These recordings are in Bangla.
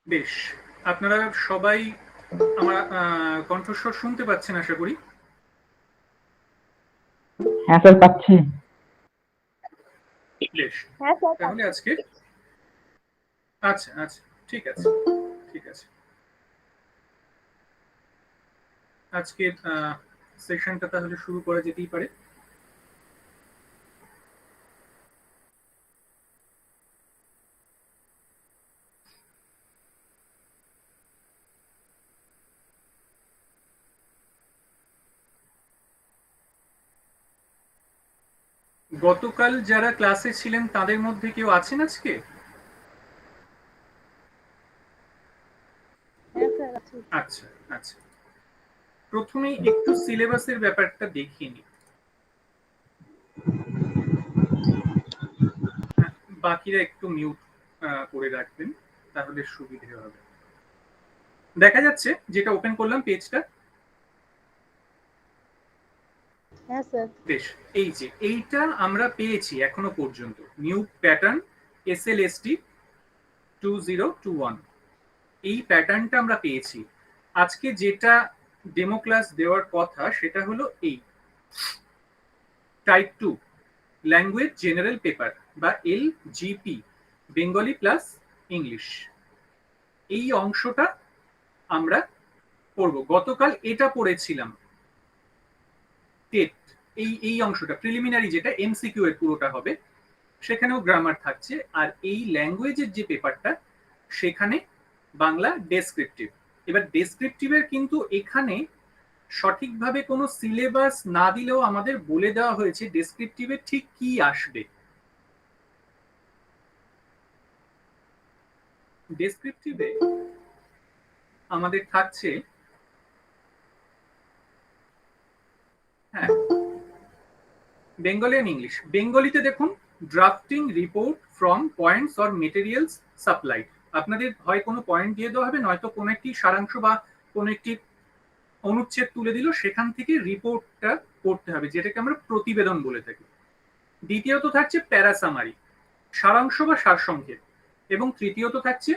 বেশ, আপনারা সবাই আমার কণ্ঠস্বর শুনতে পাচ্ছেন আশা করি। হ্যাঁ স্যার, পাচ্ছি। বেশ, হ্যাঁ স্যার, তাহলে পাচ্ছি। আজকে আচ্ছা আচ্ছা, ঠিক আছে, ঠিক আছে। আজকের সেশনটা তাহলে শুরু করা যেতেই পারে। গতকাল যারা ক্লাসে ছিলেন তাদের মধ্যে কেউ আছেন আজকে? হ্যাঁ স্যার, আছি। আচ্ছা আচ্ছা, প্রথমেই একটু সিলেবাসের ব্যাপারটা দেখিয়ে নিই। বাকিরা একটু মিউট করে রাখবেন, তাহলে সুবিধে হবে। দেখা যাচ্ছে যেটা ওপেন করলাম পেজটা? হ্যাঁ স্যার। বেশ, এই যে এইটা আমরা পেয়েছি এখনো পর্যন্ত, নিউ প্যাটার্ন SLST 2021, এই প্যাটার্নটা আমরা পেয়েছি। আজকে যেটা ডেমো ক্লাস দেওয়ার কথা সেটা হলো এই টাইপ 2 ল্যাঙ্গুয়েজ জেনারেল পেপার বা LGP, বেঙ্গলি প্লাস ইংলিশ। এই অংশটা আমরা পড়বো। গতকাল এটা পড়েছিলাম টেট, এই অংশটা প্রিলিমিনারি, যেটা MCQ এর পুরোটা হবে, সেখানেও গ্রামার থাকছে। আর এই ল্যাঙ্গুয়েজের যে পেপারটা সেখানে বাংলা ডেসক্রিপটিভ। এবার ডেসক্রিপটিভের কিন্তু এখানে সঠিকভাবে কোনো সিলেবাস না দিলেও আমাদের বলে দেওয়া হয়েছে ডেসক্রিপটিভে ঠিক কি আসবে। ডেসক্রিপটিভে আমাদের থাকছে, হ্যাঁ, বেঙ্গলি এন্ড ইংলিশ। বেঙ্গলিতে দেখুন, drafting report from points or materials supplied. আপনাদের হয় কোনো পয়েন্ট দিয়ে দেওয়া হবে, নয়তো কোনো একটি সারাংশ বা কোনো একটি অনুচ্ছেদ তুলে দিল, সেখান থেকে রিপোর্টটা করতে হবে, যেটাকে আমরা প্রতিবেদন বলে থাকি। দ্বিতীয়ত থাকছে প্যারাসামারি, সারাংশ বা সারসংক্ষেপ। এবং তৃতীয়ত থাকছে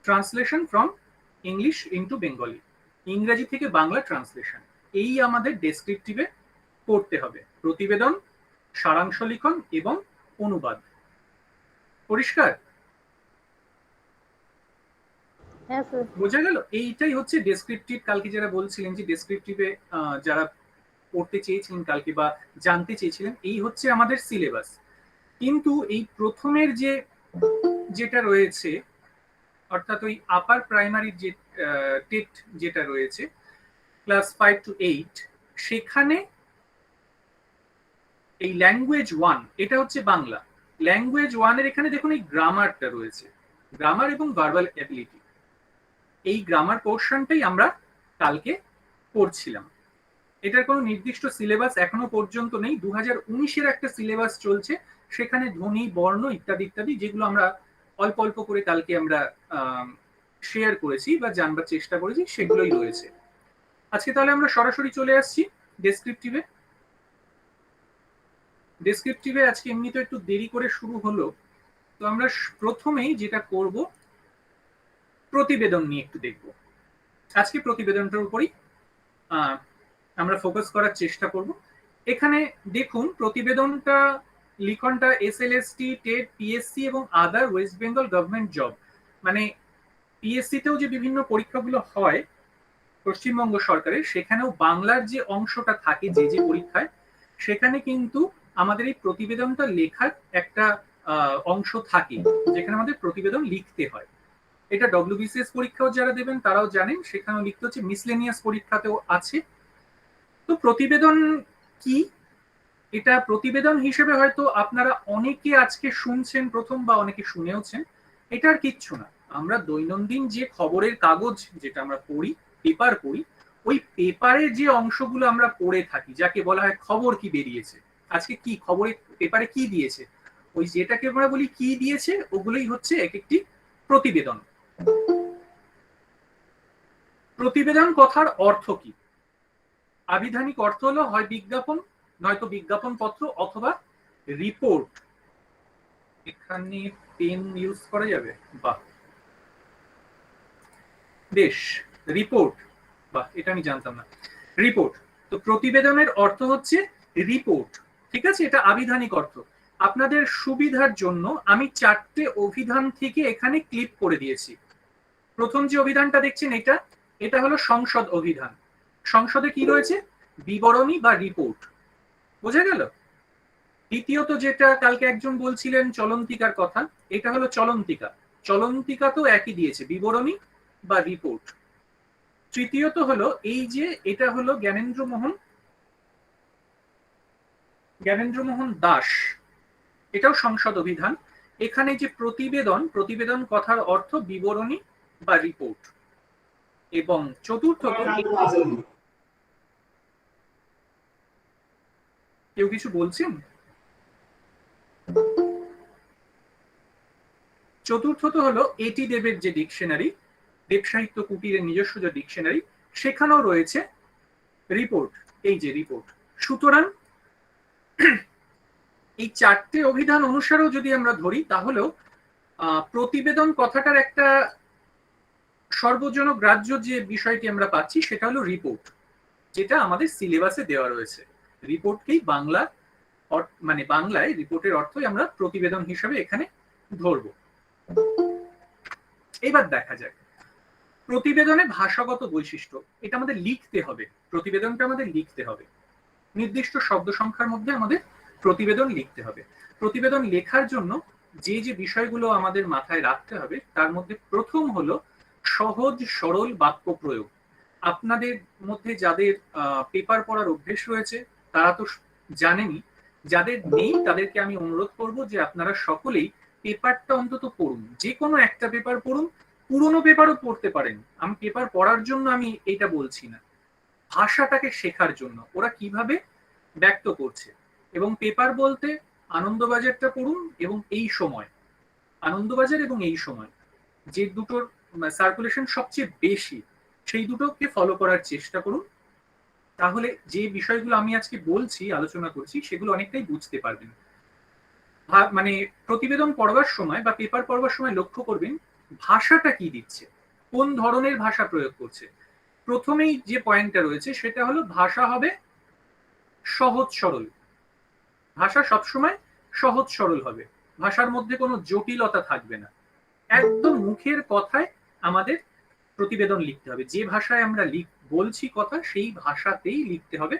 translation from English into Bengali, ইংরেজি থেকে বাংলা ট্রান্সলেশন। এই আমাদের ডেসক্রিপটিভে করতে হবে, প্রতিবেদন, সারাংশ লিখন এবং অনুবাদ। পরিষ্কার? হ্যাঁ স্যার। বোঝা গেল? এইটাই হচ্ছে ডেসক্রিপটিভ। কালকে যারা বলছিলেন যে ডেসক্রিপটিভে যারা পড়তে চেয়েছিলেন কালকে বা জানতে চেয়েছিলেন, এই হচ্ছে আমাদের সিলেবাস। কিন্তু এই প্রথমের যেটা রয়েছে, অর্থাৎ ওই আপার প্রাইমারি যে টেট যেটা রয়েছে ক্লাস 5 to 8, সেখানে এই ল্যাঙ্গুয়েজ 1, এটা হচ্ছে বাংলা। ল্যাঙ্গুয়েজ 1 এর এখানে দেখুন এই গ্রামারটা রয়েছে, গ্রামার এবং ভার্বাল অ্যাবিলিটি। এই গ্রামার পোর্শনটাই আমরা কালকে পড়ছিলাম। এটার কোনো নির্দিষ্ট সিলেবাস এখনো পর্যন্ত নেই। 2019-এর একটা সিলেবাস চলছে, সেখানে ধ্বনি, বর্ণ ইত্যাদি ইত্যাদি, যেগুলো আমরা অল্প অল্প করে কালকে আমরা শেয়ার করেছি বা জানবার চেষ্টা করেছি, সেগুলোই রয়েছে। আজকে তাহলে আমরা সরাসরি চলে আসছি ডেসক্রিপটিভে। ডেসক্রিপটিভে আজকে এমনিতে একটু দেরি করে শুরু হলো, তো আমরা প্রথমেই যেটা করব, প্রতিবেদন নিয়ে একটু দেখব। আজকে প্রতিবেদনটার উপরই আমরা ফোকাস করার চেষ্টা করব। এখানে দেখুন প্রতিবেদনটা, লিখনটা SLST, টেট, PSC এবং আদার ওয়েস্ট বেঙ্গল গভর্নমেন্ট জব। মানে PSC তেও যে বিভিন্ন পরীক্ষাগুলো হয় পশ্চিমবঙ্গ সরকারের, সেখানেও বাংলার যে অংশটা থাকে যে পরীক্ষায়, সেখানে কিন্তু আমাদের এই প্রতিবেদনটা লেখার একটা অংশ থাকে, যেখানে আমাদের প্রতিবেদন লিখতে হয়। এটা WBCS পরীক্ষাও যারা দেবেন তারাও জানেন, সেখানেও লিখতে হচ্ছে, মিসলেনিয়াস পরীক্ষাতেও আছে। তো প্রতিবেদন কি, এটা প্রতিবেদন হিসেবে হয়তো আপনারা অনেকে আজকে শুনছেন প্রথম, বা অনেকে শুনেওছেন। এটা আর কিচ্ছু না, আমরা দৈনন্দিন যে খবরের কাগজ যেটা আমরা পড়ি, পেপার পড়ি, ওই পেপারে যে অংশগুলো আমরা পড়ে থাকি, যাকে বলা হয় খবর কি বেরিয়েছে, আজকে কি খবরে পেপারে কি দিয়েছে, ওই যেটাকে আমরা বলি কি দিয়েছে, ওগুলোই হচ্ছে এক একটি প্রতিবেদন। প্রতিবেদন কথার অর্থ কি? আবিধানিক অর্থ হলো হয় বিজ্ঞাপন, নয়তো বিজ্ঞাপন পত্র, অথবা রিপোর্ট। এখানে পেন ইউজ করা যাবে? বাহ, বেশ, রিপোর্ট, বাহ, এটা আমি জানতাম না। রিপোর্ট, তো প্রতিবেদনের অর্থ হচ্ছে রিপোর্ট, ঠিক আছে, এটা আবিধানিক অর্থ। আপনাদের সুবিধার জন্য আমি 4টে অভিধান থেকে এখানে ক্লিপ করে দিয়েছি। প্রথম যে অভিধানটা দেখছেন এটা, এটা হলো সংসদ অভিধান। সংসদে কি রয়েছে? বিবরণী বা রিপোর্ট, বোঝা গেল? দ্বিতীয়ত যেটা কালকে একজন বলছিলেন চলন্তিকার কথা, এটা হলো চলন্তিকা। চলন্তিকা তো একই দিয়েছে, বিবরণী বা রিপোর্ট। তৃতীয়ত হলো এই যে এটা হলো জ্ঞানেন্দ্রমোহন দাস, এটাও সংসদ অভিধান। এখানে যে প্রতিবেদন, প্রতিবেদন কথার অর্থ বিবরণী বা রিপোর্ট। এবং চতুর্থত, কেউ কিছু বলছেন? চতুর্থত হলো এটি দেবের যে ডিকশনারি, দেব সাহিত্য কুটিরের নিজস্ব যে ডিকশনারি, সেখানেও রয়েছে রিপোর্ট, এই যে রিপোর্ট। সুতরাং এই 4টে অভিধান অনুসারেও যদি আমরা ধরি, তাহলেও প্রতিবেদন কথাটার একটা সর্বজনগ্রাহ্য যে বিষয়টি আমরা পাচ্ছি সেটা হলো রিপোর্ট, যেটা আমাদের সিলেবাসে দেওয়া রয়েছে। রিপোর্টকেই বাংলা, মানে বাংলায় রিপোর্টের অর্থই আমরা প্রতিবেদন হিসেবে এখানে ধরব। এবার দেখা যাক প্রতিবেদনে ভাষাগত বৈশিষ্ট্য, এটা আমাদের লিখতে হবে, প্রতিবেদনটা আমাদের লিখতে হবে। নির্দিষ্ট শব্দ সংখ্যার মধ্যে আমাদের প্রতিবেদন লিখতে হবে। প্রতিবেদন লেখার জন্য যে যে বিষয়গুলো আমাদের মাথায় রাখতে হবে, তার মধ্যে প্রথম হলো সহজ সরল বাক্য প্রয়োগ। আপনাদের মধ্যে যাদের পেপার পড়ার অভ্যেস রয়েছে তারা তো জানেনই, যাদের নেই তাদেরকে আমি অনুরোধ করব যে আপনারা সকলেই পেপারটা অন্তত পড়ুন, যে কোনো একটা পেপার পড়ুন, পুরোনো পেপারও পড়তে পারেন। আমি পেপার পড়ার জন্য আমি এটা বলছি না, ভাষাটাকে শেখার জন্য ওরা কিভাবে ব্যক্ত করছে। এবং পেপার বলতে আনন্দবাজারটা পড়ুন, এবং এই সময়, আনন্দবাজার এবং এই সময় যে দুটোর সার্কুলেশন সবচেয়ে বেশি, সেই দুটোকে ফলো করার চেষ্টা করুন। তাহলে যে বিষয়গুলো আমি আজকে বলছি, আলোচনা করছি, সেগুলো অনেকটাই বুঝতে পারবেন। মানে প্রতিবেদন পড়বার সময় বা পেপার পড়বার সময় লক্ষ্য করবেন ভাষাটা কি দিচ্ছে, কোন ধরনের ভাষা প্রয়োগ করছে। প্রথমেই যে পয়েন্টটা রয়েছে সেটা হলো ভাষা হবে সহজ সরল। ভাষা সবসময় সহজ সরল হবে, ভাষার মধ্যে কোনো জটিলতা থাকবে না। একদম মুখের কথায় আমাদের প্রতিবেদন লিখতে হবে, যে ভাষায় আমরা বলছি কথা সেই ভাষাতেই লিখতে হবে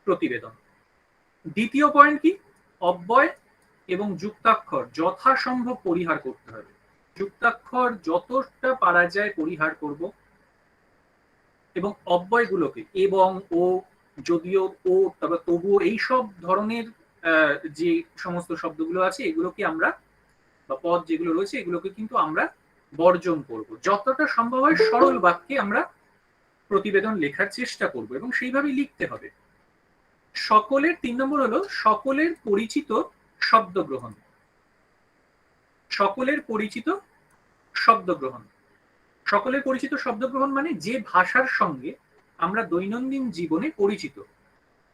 প্রতিবেদন। দ্বিতীয় পয়েন্ট কি? অব্যয় এবং যুক্তাক্ষর যথাসম্ভব পরিহার করতে হবে। যুক্তাক্ষর যতটা পারা যায় পরিহার করব, এবং অব্যয়গুলোকে এবং ও, যদিও, ও, তবে তবুও, এই সব ধরনের যে সমস্ত শব্দগুলো আছে এগুলোকে আমরা, বা পদ যেগুলো রয়েছে এগুলোকে কিন্তু আমরা বর্জন করব। যতটা সম্ভব হয় সরল বাক্যে আমরা প্রতিবেদন লেখার চেষ্টা করব, এবং সেইভাবেই লিখতে হবে। সকলের 3 নম্বর হলো সকলের পরিচিত শব্দ গ্রহণ। সকলের পরিচিত শব্দ গ্রহণ, সকলের পরিচিত শব্দ গ্রহণ মানে যে ভাষার সঙ্গে আমরা দৈনন্দিন জীবনে পরিচিত,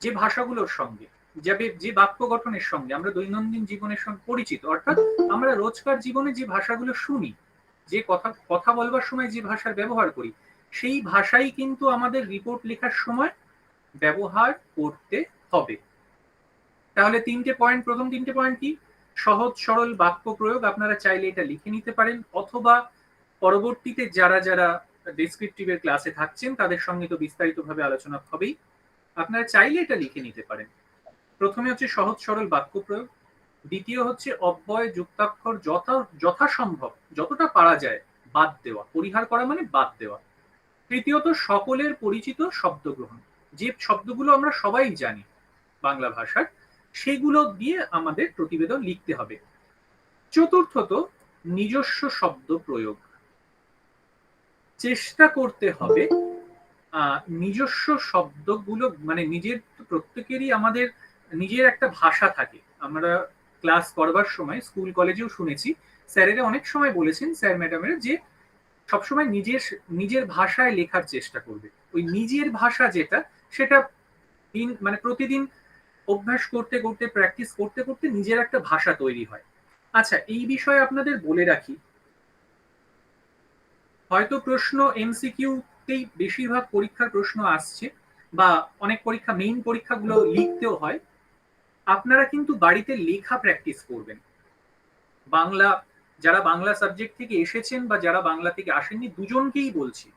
যে ভাষাগুলোর সঙ্গে, যে বাক্য গঠনের সঙ্গে আমরা দৈনন্দিন জীবনের সঙ্গে পরিচিত, অর্থাৎ আমরা রোজকার জীবনে যে ভাষাগুলো শুনি, যে কথা বলবার সময় যে ভাষার ব্যবহার করি, সেই ভাষাই কিন্তু আমাদের রিপোর্ট লেখার সময় ব্যবহার করতে হবে। তাহলে 3টে পয়েন্ট, প্রথম 3টে পয়েন্ট কি? সহজ সরল বাক্য প্রয়োগ। আপনারা চাইলে এটা লিখে নিতে পারেন, অথবা পরবর্তীতে যারা যারা ডেসক্রিপটিভের ক্লাসে থাকছেন তাদের সঙ্গে তো বিস্তারিতভাবে আলোচনা হবেই, আপনারা চাইলে এটা লিখে নিতে পারেন। প্রথমে হচ্ছে সহজ সরল বাক্য প্রয়োগ, দ্বিতীয় হচ্ছে অব্যয় যুক্তাক্ষর যথাসম্ভব, যতটা পারা যায় বাদ দেওয়া, পরিহার করা মানে বাদ দেওয়া। তৃতীয়ত সকলের পরিচিত শব্দ গ্রহণ, যে শব্দগুলো আমরা সবাই জানি বাংলা ভাষার, সেগুলো দিয়ে আমাদের প্রতিবেদন লিখতে হবে। চতুর্থত নিজস্ব শব্দ প্রয়োগ, চেষ্টা করতে হবে নিজস্ব শব্দগুলো, মানে নিজের, প্রত্যেকেরই আমাদের নিজের একটা ভাষা থাকে। আমরা ক্লাস করবার সময় স্কুল কলেজেও শুনেছি, স্যারেরা অনেক সময় বলেছেন, স্যার ম্যাডামেরা, যে সবসময় নিজের নিজের ভাষায় লেখার চেষ্টা করবে। ওই নিজের ভাষা যেটা, সেটা মানে প্রতিদিন অভ্যাস করতে করতে, প্র্যাকটিস করতে করতে নিজের একটা ভাষা তৈরি হয়। আচ্ছা, এই বিষয়ে আপনাদের বলে রাখি, হয়তো প্রশ্ন এমসিকিউতেই বেশিরভাগ পরীক্ষার প্রশ্ন আসছে, বা অনেক পরীক্ষা মেইন পরীক্ষাগুলো লিখতেও হয়। আপনারা কিন্তু বাড়িতে লেখা প্র্যাকটিস করবেন। বাংলা, যারা বাংলা সাবজেক্ট থেকে এসেছেন বা যারা বাংলা থেকে আসেননি, দুজনকেই বলছি,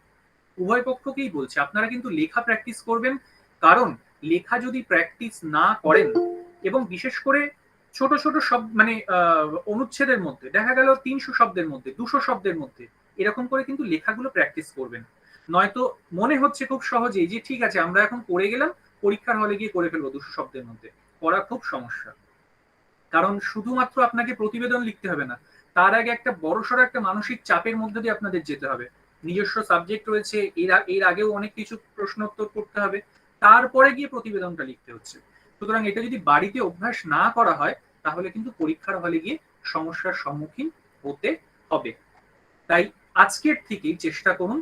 উভয় পক্ষকেই বলছি, আপনারা কিন্তু লেখা প্র্যাকটিস করবেন। কারণ লেখা যদি প্র্যাকটিস না করেন, এবং বিশেষ করে ছোট ছোট শব্দ মানে অনুচ্ছেদের মধ্যে দেখা গেল 300 শব্দের মধ্যে 200 শব্দের মধ্যে এরকম করে কিন্তু লেখাগুলো প্র্যাকটিস করবেন। নয়তো মনে হচ্ছে খুব সহজেই যে ঠিক আছে আমরা এখন করে গেলাম, পরীক্ষার হলে গিয়ে করে ফেলবো 200 শব্দের মধ্যে, করা খুব সমস্যা। কারণ শুধুমাত্র আপনাকে প্রতিবেদন লিখতে হবে না, তার আগে একটা বড়সড় একটা মানসিক চাপের মধ্যে দিয়ে আপনাদের যেতে হবে। নিজস্ব সাবজেক্ট রয়েছে, এর আগেও অনেক কিছু প্রশ্ন উত্তর করতে হবে, তারপরে গিয়ে প্রতিবেদনটা লিখতে হচ্ছে। সুতরাং এটা যদি বাড়িতে অভ্যাস না করা হয়, তাহলে কিন্তু পরীক্ষার হলে গিয়ে সমস্যার সম্মুখীন হতে হবে। তাই আজকের থেকেই চেষ্টা করুন,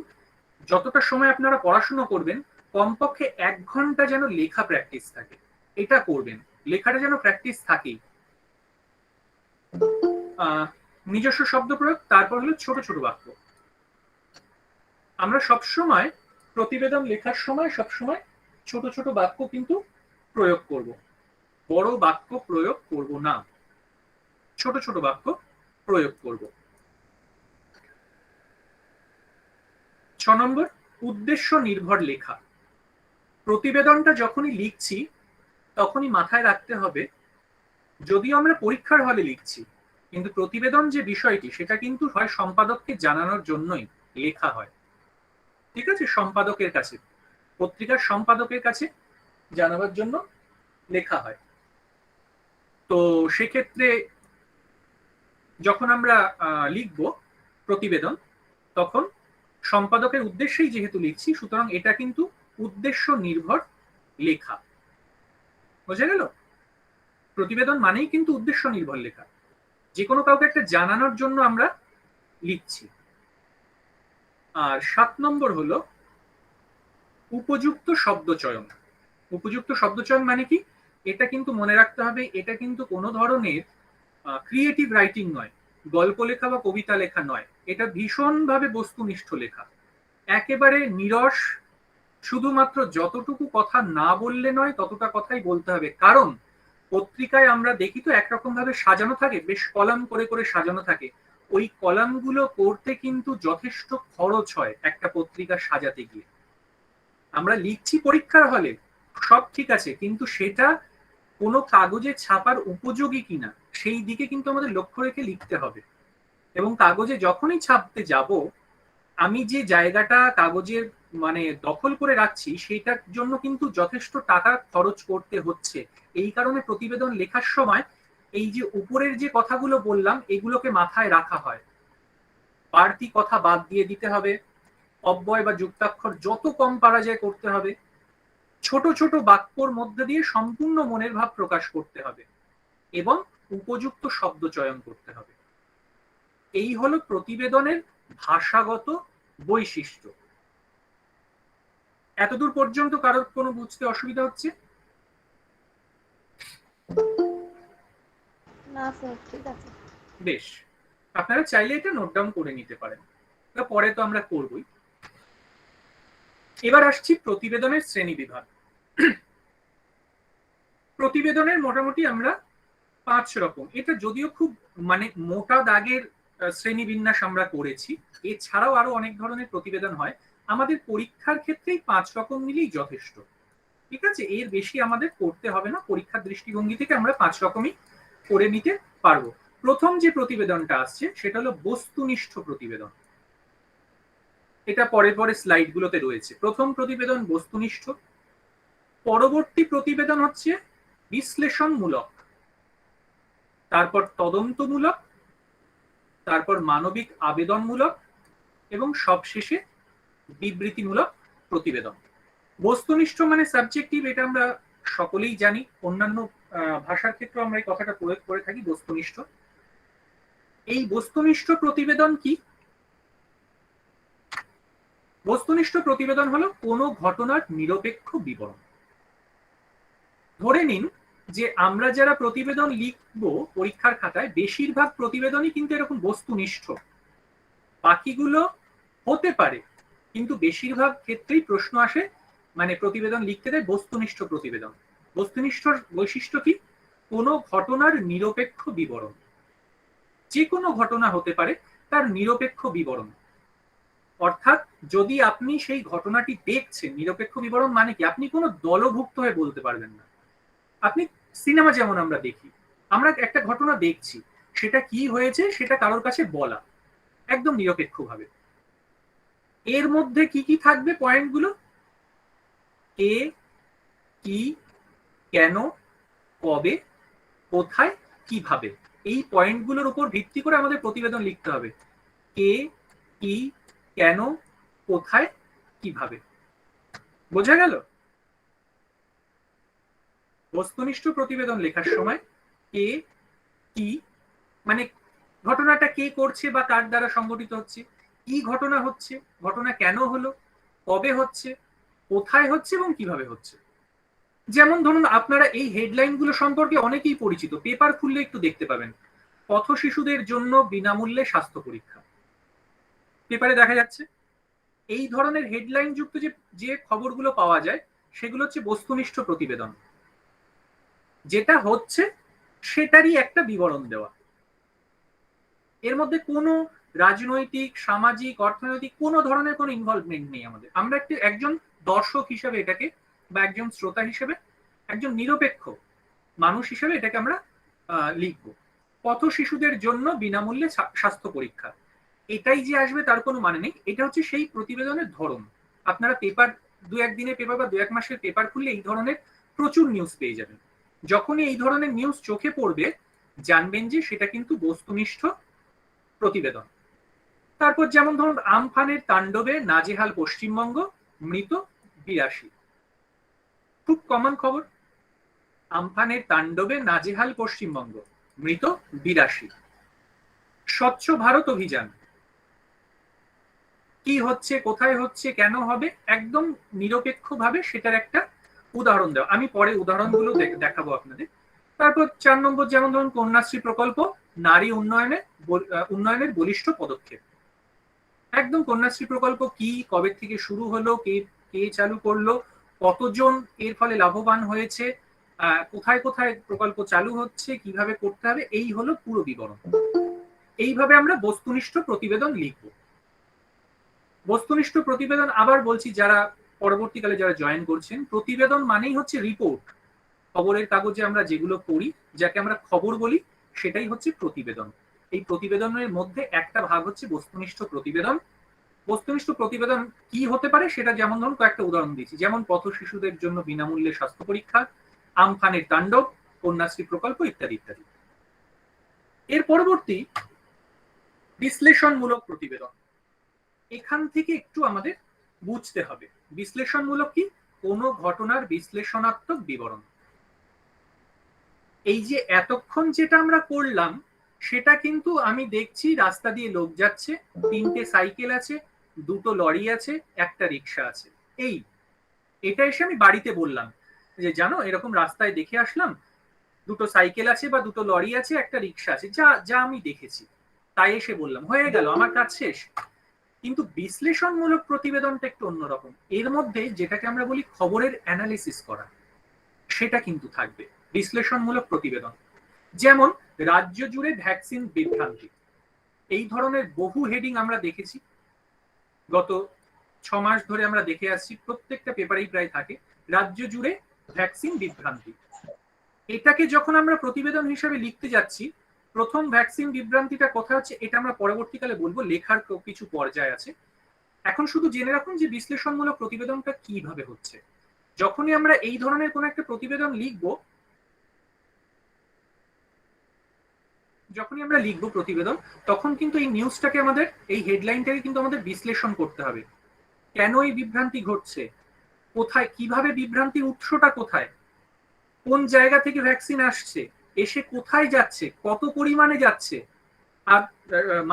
যতটা সময় আপনারা পড়াশুনো করবেন, কমপক্ষে 1 ঘন্টা যেন লেখা প্র্যাকটিস থাকে। এটা করবেন, লেখাটা যেন প্র্যাকটিস থাকেই। নিজস্ব শব্দ প্রয়োগ, তারপর হলো ছোট ছোট বাক্য। আমরা সবসময় প্রতিবেদন লেখার সময় সবসময় ছোট ছোট বাক্য কিন্তু প্রয়োগ করব, বড় বাক্য প্রয়োগ করব না, ছোট ছোট বাক্য প্রয়োগ করব। 6 নম্বর, উদ্দেশ্য নির্ভর লেখা। প্রতিবেদনটা যখনই লিখছি তখনই মাথায় রাখতে হবে, যদিও আমরা পরীক্ষার হলে লিখছি, কিন্তু প্রতিবেদন যে বিষয়টি সেটা কিন্তু হয় সম্পাদককে জানানোর জন্যই লেখা হয়। ঠিক আছে, সম্পাদকের কাছে, পত্রিকার সম্পাদকের কাছে জানাবার জন্য লেখা হয়। তো সেক্ষেত্রে যখন আমরা লিখব প্রতিবেদন, তখন সম্পাদকের উদ্দেশ্যেই যেহেতু লিখছি, সুতরাং এটা কিন্তু উদ্দেশ্য নির্ভর লেখা। বোঝা গেল? প্রতিবেদন মানেই কিন্তু উদ্দেশ্য নির্ভর লেখা, যে কোনো কাউকে একটা জানানোর জন্য আমরা লিখছি। আর 7 নম্বর হলো উপযুক্ত শব্দচয়ন। উপযুক্ত শব্দচয়ন মানে কি? এটা কিন্তু মনে রাখতে হবে, এটা কিন্তু কোনো ধরনের ক্রিয়েটিভ রাইটিং নয়, গল্প লেখা বা কবিতা লেখা নয়, এটা ভীষণভাবে বস্তুনিষ্ঠ লেখা, একেবারে নিরস। শুধুমাত্র যতটুকু কথা না বললে নয়, ততটা কথাই বলতে হবে। কারণ পত্রিকায় আমরা দেখি তো একরকম ভাবে সাজানো থাকে, বেশ কলাম করে করে সাজানো থাকে। ওই কলামগুলো করতে কিন্তু যথেষ্ট খরচ হয় একটা পত্রিকা সাজাতে গিয়ে। আমরা লিখছি পরীক্ষার হলে, সব ঠিক আছে, কিন্তু সেটা কোনো কাগজে ছাপার উপযোগী কিনা সেই দিকে কিন্তু আমাদের লক্ষ্য রেখে লিখতে হবে। এবং কাগজে যখনই ছাপতে যাব, আমি যে জায়গাটা কাগজের মানে দখল করে রাখছি সেইটার জন্য কিন্তু যথেষ্ট টাকা খরচ করতে হচ্ছে। এই কারণে প্রতিবেদন লেখার সময় এই যে উপরের যে কথাগুলো বললাম এগুলোকে মাথায় রাখা হয়। বাড়তি কথা বাদ দিয়ে দিতে হবে, অব্যয় বা যুক্তাক্ষর যত কম পারা যায় করতে হবে, ছোট ছোট বাক্যর মধ্যে দিয়ে সম্পূর্ণ মনের ভাব প্রকাশ করতে হবে, এবং উপযুক্ত শব্দ চয়ন করতে হবে। এই হলো প্রতিবেদনের ভাষাগত বৈশিষ্ট্য। এতদূর পর্যন্ত কারোর কোনো বুঝতে অসুবিধা হচ্ছে? না স্যার, ঠিক আছে। বেশ, আপনারা চাইলে এটা নোট ডাউন করে নিতে পারেন, পরে তো আমরা করবই। এবার আসছি প্রতিবেদনের শ্রেণী বিভাগ। প্রতিবেদনের মোটামুটি আমরা 5 রকম, এটা যদিও খুব মানে মোটা দাগের শ্রেণী বিন্যাস আমরা করেছি, এছাড়াও আরো অনেক ধরনের প্রতিবেদন হয়। আমাদের পরীক্ষার ক্ষেত্রেই 5 রকম মিলেই যথেষ্ট। ঠিক আছে, এর বেশি আমাদের করতে হবে না, পরীক্ষার দৃষ্টিভঙ্গি থেকে আমরা 5 রকমই করে নিতে পারবো। প্রথম যে প্রতিবেদনটা আসছে সেটা হলো বস্তুনিষ্ঠ প্রতিবেদন। এটা পরে পরে স্লাইড গুলোতে রয়েছে। প্রথম প্রতিবেদন বস্তুনিষ্ঠ, পরবর্তী প্রতিবেদন হচ্ছে বিশ্লেষণমূলক, তারপর তদন্তমূলক, তারপর মানবিক আবেদনমূলক, এবং সবশেষে বিবৃতিমূলক প্রতিবেদন। বস্তুনিষ্ঠ মানে সাবজেক্টিভ, এটা আমরা সকলেই জানি, অন্যান্য ভাষার ক্ষেত্রে আমরা এই কথাটা প্রয়োগ করে থাকি, বস্তুনিষ্ঠ। এই বস্তুনিষ্ঠ প্রতিবেদন কি? বস্তুনিষ্ঠ প্রতিবেদন হলো কোনো ঘটনার নিরপেক্ষ বিবরণ। ধরে নিন যে আমরা যারা প্রতিবেদন লিখব পরীক্ষার খাতায়, বেশিরভাগ প্রতিবেদনই কিন্তু এরকম বস্তুনিষ্ঠ, বাকিগুলো হতে পারে, কিন্তু বেশিরভাগ ক্ষেত্রেই প্রশ্ন আসে, মানে প্রতিবেদন লিখতে দেয় বস্তুনিষ্ঠ প্রতিবেদন। বস্তুনিষ্ঠর বৈশিষ্ট্য কি? কোনো ঘটনার নিরপেক্ষ বিবরণ, যে কোনো ঘটনা হতে পারে তার নিরপেক্ষ বিবরণ। অর্থাৎ যদি আপনি সেই ঘটনাটি দেখছেন, নিরপেক্ষ বিবরণ মানে কি? আপনি কোনো দলভুক্ত হয়ে বলতে পারবেন না। আপনি সিনেমা যেমন আমরা দেখি, আমরা একটা ঘটনা দেখছি, সেটা কি হয়েছে সেটা কারোর কাছে বলা একদম নিরপেক্ষভাবে। এর মধ্যে কি কি থাকবে পয়েন্টগুলো? কে, কি, কেন, কবে, কোথায়, কিভাবে, এই পয়েন্টগুলোর উপর ভিত্তি করে আমাদের প্রতিবেদন লিখতে হবে। কে, কি, কেন, কোথায়, কিভাবে। বোঝা গেল? বস্তুনিষ্ঠ প্রতিবেদন লেখার সময় কে, কি, মানে ঘটনাটা কে করছে বা কার দ্বারা সংগঠিত হচ্ছে, কি ঘটনা হচ্ছে, ঘটনা কেন হলো, কবে হচ্ছে, কোথায় হচ্ছে এবং কিভাবে হচ্ছে। যেমন ধরুন আপনারা এই হেডলাইনগুলো সম্পর্কে অনেকেই পরিচিত, পেপার খুললে একটু দেখতে পাবেন, পথ শিশুদের জন্য বিনামূল্যে স্বাস্থ্য পরীক্ষা, পেপারে দেখা যাচ্ছে। এই ধরনের হেডলাইন যুক্ত যে যে খবরগুলো পাওয়া যায় সেগুলো হচ্ছে বস্তুনিষ্ঠ প্রতিবেদন। যেটা হচ্ছে সেটারই একটা বিবরণ দেওয়া। এর মধ্যে কোনো রাজনৈতিক, সামাজিক, অর্থনৈতিক কোনো ধরনের কোনো ইনভলভমেন্ট নেই আমাদের। আমরা একজন দর্শক হিসেবে এটাকে, বা একজন শ্রোতা হিসেবে, একজন নিরপেক্ষ মানুষ হিসেবে এটাকে আমরা লিখব। পথ শিশুদের জন্য বিনামূল্যে স্বাস্থ্য পরীক্ষা, এটাই যে আসবে তার কোনো মানে নেই। এটা হচ্ছে সেই প্রতিবেদনের ধরন। আপনারা পেপার, দু একদিনের পেপার বা দু এক মাসের পেপার খুললে এই ধরনের প্রচুর নিউজ পেয়ে যাবেন। যখনই এই ধরনের নিউজ চোখে পড়বে জানবেন যে সেটা কিন্তু বস্তুনিষ্ঠ প্রতিবেদন। তারপর যেমন ধরুন আমফানের তাণ্ডবে নাজেহাল পশ্চিমবঙ্গ, মৃত ৮২। খুব কমন খবর, আমফানের তাণ্ডবে নাজেহাল পশ্চিমবঙ্গ, মৃত ৮২। স্বচ্ছ ভারত অভিযান, কি হচ্ছে, কোথায় হচ্ছে, কেন হবে, একদম নিরপেক্ষভাবে সেটার একটা উদাহরণ দেওয়া। আমি পরে উদাহরণগুলো দেখাবো আপনাদের। তারপর ৪ নম্বর যেমন ধরুন কন্যাশ্রী প্রকল্প, নারী উন্নয়নের বলিষ্ঠ পদক্ষেপ। একদম কন্যাশ্রী প্রকল্প কি, কবে থেকে শুরু হলো, কে কে চালু করলো, কতজন এর ফলে লাভবান হয়েছে, কোথায় কোথায় প্রকল্প চালু হচ্ছে, কিভাবে করতে হবে, এই হলো পুরো বিবরণ। এইভাবে আমরা বস্তুনিষ্ঠ প্রতিবেদন লিখব। বস্তুনিষ্ঠ প্রতিবেদন, আবার বলছি যারা পরবর্তীকালে যারা জয়েন করছেন, প্রতিবেদন মানেই হচ্ছে রিপোর্ট। খবরের কাগজে আমরা যেগুলো পড়ি, যাকে আমরা খবর বলি, সেটাই হচ্ছে প্রতিবেদন। এই প্রতিবেদনের মধ্যে একটা ভাগ হচ্ছে বস্তুনিষ্ঠ প্রতিবেদন। বস্তুনিষ্ঠ প্রতিবেদন কি হতে পারে সেটা যেমন ধরুন কয়েকটা উদাহরণ দিচ্ছি, যেমন পথ শিশুদের জন্য বিনামূল্যে স্বাস্থ্য পরীক্ষা, আমফানের তাণ্ডব, কন্যাশ্রী প্রকল্প ইত্যাদি ইত্যাদি। এর পরবর্তী বিশ্লেষণমূলক প্রতিবেদন। এখান থেকে একটু আমাদের বুঝতে হবে বিশ্লেষণমূলক কি, কোনো ঘটনার বিশ্লেষণাত্মক বিবরণ। এই যে এতক্ষণ যেটা আমরা করলাম সেটা কিন্তু আমি দেখছি রাস্তা দিয়ে লোক যাচ্ছে, 3টে সাইকেল আছে, 2টো লরি আছে, একটা রিক্সা আছে। এটা এসে আমি বাড়িতে বললাম যে জানো এরকম রাস্তায় দেখে আসলাম, 2টো সাইকেল আছে বা 2টো লরি আছে, একটা রিক্সা আছে, যা যা আমি দেখেছি তাই এসে বললাম, হয়ে গেল, আমার কাজ শেষ। কিন্তু বিশ্লেষণমূলক প্রতিবেদনটা একটু অন্যরকম। এর মধ্যে যেটাকে আমরা বলি খবরের অ্যানালিসিস করা, সেটা কিন্তু থাকবে বিশ্লেষণমূলক প্রতিবেদন। যেমন রাজ্য জুড়ে ভ্যাকসিন বিভ্রান্তি, এই ধরনের বহু হেডিং আমরা দেখেছি, গত 6 মাস ধরে আমরা দেখে আসছি, প্রত্যেকটা পেপারেই প্রায় থাকে রাজ্য জুড়ে ভ্যাকসিন বিভ্রান্তি। এটাকে যখন আমরা প্রতিবেদন হিসেবে লিখতে যাচ্ছি, প্রথম ভ্যাকসিন বিভ্রান্তিটা কোথায় হচ্ছে এটা আমরা পরবর্তীকালে বলবো, লেখার কিছু পর্যায় আছে। এখন শুধু জেনে রাখুন যে বিশ্লেষণমূলক প্রতিবেদনটা কিভাবে হচ্ছে। যখনই আমরা এই ধরনের কোন একটা প্রতিবেদন লিখবো প্রতিবেদন, তখন কিন্তু এই নিউজটাকে আমাদের, এই হেডলাইনটাকে কিন্তু আমাদের বিশ্লেষণ করতে হবে। কেন এই বিভ্রান্তি ঘটছে, কোথায়, কিভাবে বিভ্রান্তির উৎসটা কোথায়, কোন জায়গা থেকে ভ্যাকসিন আসছে, এসে কোথায় যাচ্ছে, কত পরিমাণে যাচ্ছে, আর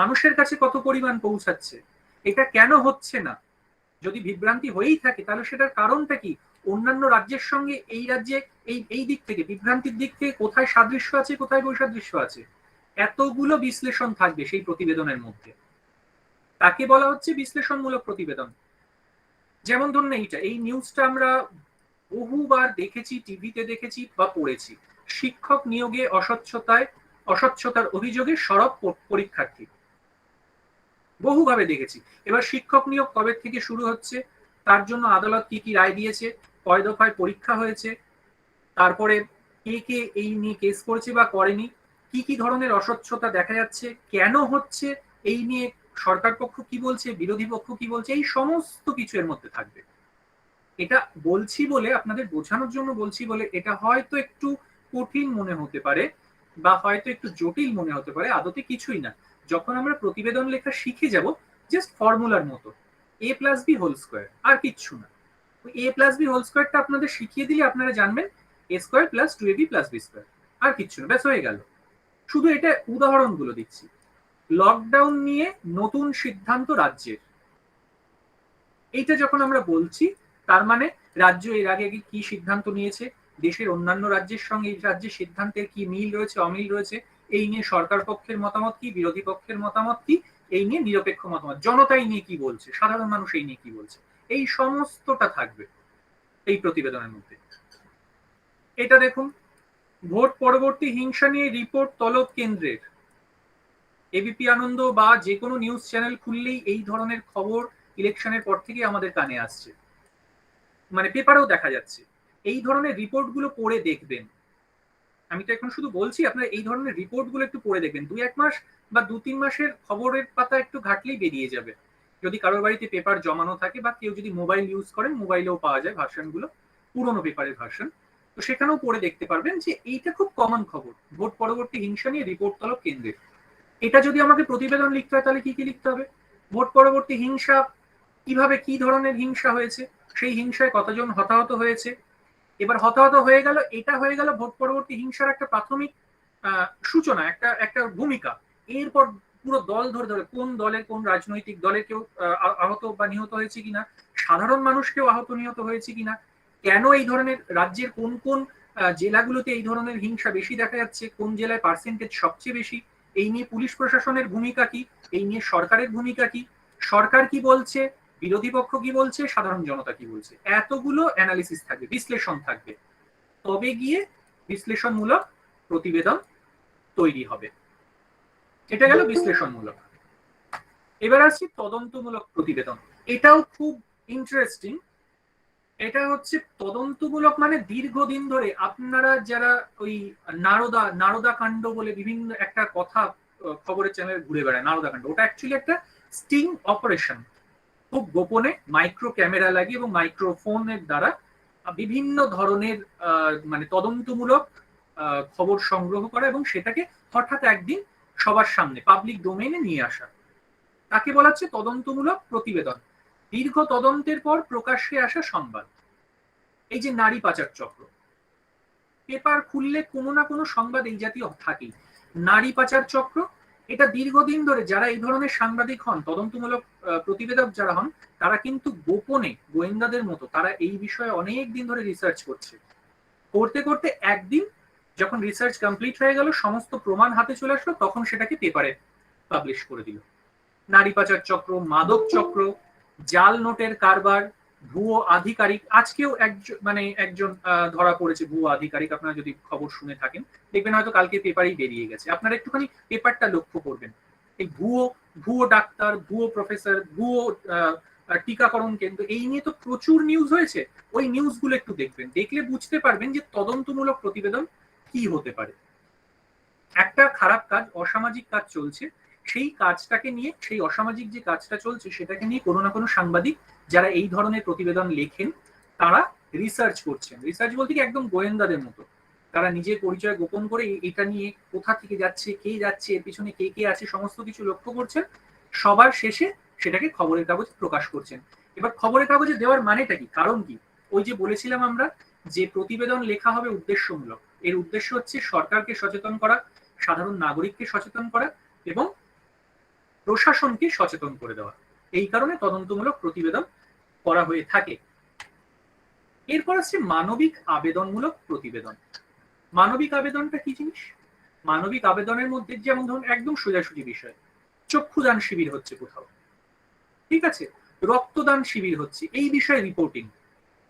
মানুষের কাছে কত পরিমাণ পৌঁছাচ্ছে, এটা কেন হচ্ছে না। যদি বিভ্রান্তি হয়েই থাকে তাহলে সেটার কারণটা কি, অন্যান্য রাজ্যের সঙ্গে এই রাজ্যে এই দিক থেকে, বিভ্রান্তির দিক থেকে কোথায় সাদৃশ্য আছে, কোথায় বৈসাদৃশ্য আছে, এতগুলো বিশ্লেষণ থাকবে সেই প্রতিবেদনের মধ্যে। তাকে বলা হচ্ছে বিশ্লেষণমূলক প্রতিবেদন। যেমন ধরুন এই নিউজটা আমরা বহুবার দেখেছি, টিভিতে দেখেছি বা পড়েছি। শিক্ষক নিয়োগে অস্বচ্ছতার অভিযোগে সরব পরীক্ষার্থী, বহুভাবে দেখেছি। এবার শিক্ষক নিয়োগ কবে থেকে শুরু হচ্ছে, তার জন্য আদালত কি কি রায় দিয়েছে, কয় দফায় পরীক্ষা হয়েছে, তারপরে কে কে এই নিয়ে কেস করেছে বা করেনি, কি কি ধরনের অস্বচ্ছতা দেখা যাচ্ছে, কেন হচ্ছে, এই নিয়ে সরকার পক্ষ কি বলছে, বিরোধী পক্ষ কি বলছে, এই সমস্ত কিছু এর মধ্যে থাকবে। এটা বলছি বলে, আপনাদের বোঝানোর জন্য বলছি বলে, এটা হয়তো একটু কঠিন মনে হতে পারে বা হয়তো একটু জটিল মনে হতে পারে, আদতে কিছুই না। যখন আমরা প্রতিবেদন লেখা শিখে যাব, জাস্ট ফর্মুলার মতো a plus B whole square, আর কিচ্ছু না। a প্লাস বি হোল স্কোয়ারটা আপনাদের শিখিয়ে দিলে আপনারা জানবেন a square plus 2ab plus B square, আর কিচ্ছু না, ব্যাস হয়ে গেল। শুধু এটা উদাহরণগুলো দিচ্ছি। লকডাউন নিয়ে নতুন সিদ্ধান্ত রাজ্যের, এইটা যখন আমরা বলছি, তার মানে রাজ্য এর আগে কি সিদ্ধান্ত নিয়েছে, দেশের অন্যান্য রাজ্যের সঙ্গে এই রাজ্যের সিদ্ধান্তের কি মিল রয়েছে, অমিল রয়েছে, এই নিয়ে সরকার পক্ষের মতামত কি, বিরোধী পক্ষের মতামত কি, এই নিয়ে নিরপেক্ষ মতামত, জনতা এই নিয়ে কি বলছে, সাধারণ মানুষ এই নিয়ে কি বলছে, এই সমস্তটা থাকবে এই প্রতিবেদনের মধ্যে। এটা দেখুন, ভোট পরবর্তী হিংসা নিয়ে রিপোর্ট তলব কেন্দ্রের। এবিপি আনন্দ বা যে কোনো নিউজ চ্যানেল খুললেই এই ধরনের খবর ইলেকশনের পর থেকে আমাদের কানে আসছে, মানে পেপারেও দেখা যাচ্ছে। এই ধরনের রিপোর্টগুলো পড়ে দেখবেন। আমি তো এখন শুধু বলছি, আপনারা এই ধরনের রিপোর্টগুলো একটু পড়ে দেখবেন। 2-1 মাস বা 2-3 মাসের খবরের পাতা একটু ঘাটলেই বেরিয়ে যাবে। যদি কারোর বাড়িতে পেপার জমানো থাকে বা কেউ যদি মোবাইল ইউজ করেন, মোবাইলেও পাওয়া যায় ভার্সনগুলো, পুরোনো পেপারের ভার্সন। তো সেখানেও পড়ে দেখতে পারবেন যে এইটা খুব কমন খবর, ভোট পরবর্তী হিংসা নিয়ে রিপোর্ট তলব কেন্দ্রের। এটা যদি আমাকে প্রতিবেদন লিখতে হয়, তাহলে কি কি লিখতে হবে? ভোট পরবর্তী হিংসা, কিভাবে, কি ধরনের হিংসা হয়েছে, সেই হিংসায় কতজন হতাহত হয়েছে। এবার হতাহত হয়ে গেল, এটা হয়ে গেল ভোট পরবর্তী হিংসার একটা প্রাথমিক সূচনা, একটা একটা ভূমিকা। এরপর পুরো দল ধরে ধরে কোন দলের, কোন রাজনৈতিক দলের কেউ আহত বা নিহত হয়েছে কিনা, সাধারণ মানুষ কেউ আহত নিহত হয়েছে কিনা, কেন এই ধরনের, রাজ্যের কোন কোন জেলাগুলোতে এই ধরনের হিংসা বেশি দেখা যাচ্ছে, কোন জেলায় পার্সেন্টেজ সবচেয়ে বেশি, এই নিয়ে পুলিশ প্রশাসনের ভূমিকা কি, এই নিয়ে সরকারের ভূমিকা কি, সরকার কি বলছে, বিরোধী পক্ষ কি বলছে, সাধারণ জনতা কি বলছে, এতগুলো অ্যানালিসিস থাকবে, বিশ্লেষণ থাকবে। তবে গিয়ে বিশ্লেষণমূলক প্রতিবেদন তৈরি হবে। এটা গেল বিশ্লেষণমূলক। এবার আসছি তদন্তমূলক প্রতিবেদন। এটাও খুব ইন্টারেস্টিং। এটা হচ্ছে তদন্তমূলক, মানে দীর্ঘদিন ধরে আপনারা যারা ওই নারদা কাণ্ড বলে বিভিন্ন একটা কথা খবরের চ্যানেলে ঘুরে বেড়ায়, নারদা কাণ্ড, ওটা অ্যাকচুয়ালি একটা স্টিং অপারেশন। খুব গোপনে মাইক্রো ক্যামেরা লাগিয়ে এবং মাইক্রোফোনের দ্বারা বিভিন্ন ধরনের মানে তদন্তমূলক খবর সংগ্রহ করা এবং সেটাকে হঠাৎ একদিন সবার সামনে পাবলিক ডোমেইনে নিয়ে আসা, তাকে বলা হচ্ছে তদন্তমূলক প্রতিবেদন। দীর্ঘ তদন্তের পর প্রকাশ্যে আসা সংবাদ। এই যে নারী পাচার চক্র, পেপার খুললে কোনো না কোনো সংবাদ এই জাতীয় থাকেই। নারী পাচার চক্র, এটা দীর্ঘদিন ধরে যারা এই ধরনের সাংবাদিক হন, তদন্তমূলক প্রতিবেদক যারা হন, তারা কিন্তু গোপনে গোয়েন্দাদের মতো তারা এই বিষয়ে অনেক দিন ধরে রিসার্চ করছে। করতে করতে একদিন যখন রিসার্চ কমপ্লিট হয়ে গেল, সমস্ত প্রমাণ হাতে চলে আসলো, তখন সেটাকে পেপারে পাবলিশ করে দিল। নারী পাচার চক্র, মাদক চক্র, জাল নোটের কারবার, ভুয়ো আধিকারিক। আজকেও একজন ধরা পড়েছে ভুয়ো আধিকারিক, আপনারা যদি খবর শুনে থাকেন দেখবেন হয়তো কালকে পেপারেই বেরিয়ে গেছে, আপনারা একটুখানি পেপারটা লক্ষ্য করবেন। এই ভুয়ো ডাক্তার, ভুয়ো প্রফেসর, ভুয়ো টিকাকরণ কেন্দ্র, এই নিয়ে তো প্রচুর নিউজ হয়েছে। ওই নিউজগুলো একটু দেখবেন, দেখলে বুঝতে পারবেন যে তদন্তমূলক প্রতিবেদন কি হতে পারে। একটা খারাপ কাজ, অসামাজিক কাজ চলছে, সেই কাজটাকে নিয়ে, সেই অসামাজিক যে কাজটা চলছে সেটাকে নিয়ে কোনো না কোনো সাংবাদিক যারা এই ধরনের প্রতিবেদন লেখেন, তারা রিসার্চ করছেন। রিসার্চ বলতে কি একদম গোয়েন্দাদের মতো, তারা নিজের পরিচয় গোপন করে এটা নিয়ে কোথা থেকে যাচ্ছে, কে যাচ্ছে, এর পিছনে কে কে আছে, সমস্ত কিছু লক্ষ্য করছেন। সবার শেষে সেটাকে খবরের কাগজে প্রকাশ করছেন। এবার খবরের কাগজে দেওয়ার মানেটা কি, কারণ কি? ওই যে বলেছিলাম আমরা যে প্রতিবেদন লেখা হবে উদ্দেশ্যমূলক। এর উদ্দেশ্য হচ্ছে সরকারকে সচেতন করা, সাধারণ নাগরিককে সচেতন করা এবং প্রশাসনকে সচেতন করে দেওয়া। এই কারণে তদন্তমূলক প্রতিবেদন করা হয়ে থাকে। এরপর আসছে মানবিক আবেদনমূলক প্রতিবেদন। মানবিক আবেদনটা কি জিনিস? মানবিক আবেদনের মধ্যে যেমন ধরুন একদম সোজাসুজি বিষয়, চক্ষুদান শিবির হচ্ছে কোথাও, ঠিক আছে, রক্তদান শিবির হচ্ছে, এই বিষয়ে রিপোর্টিং।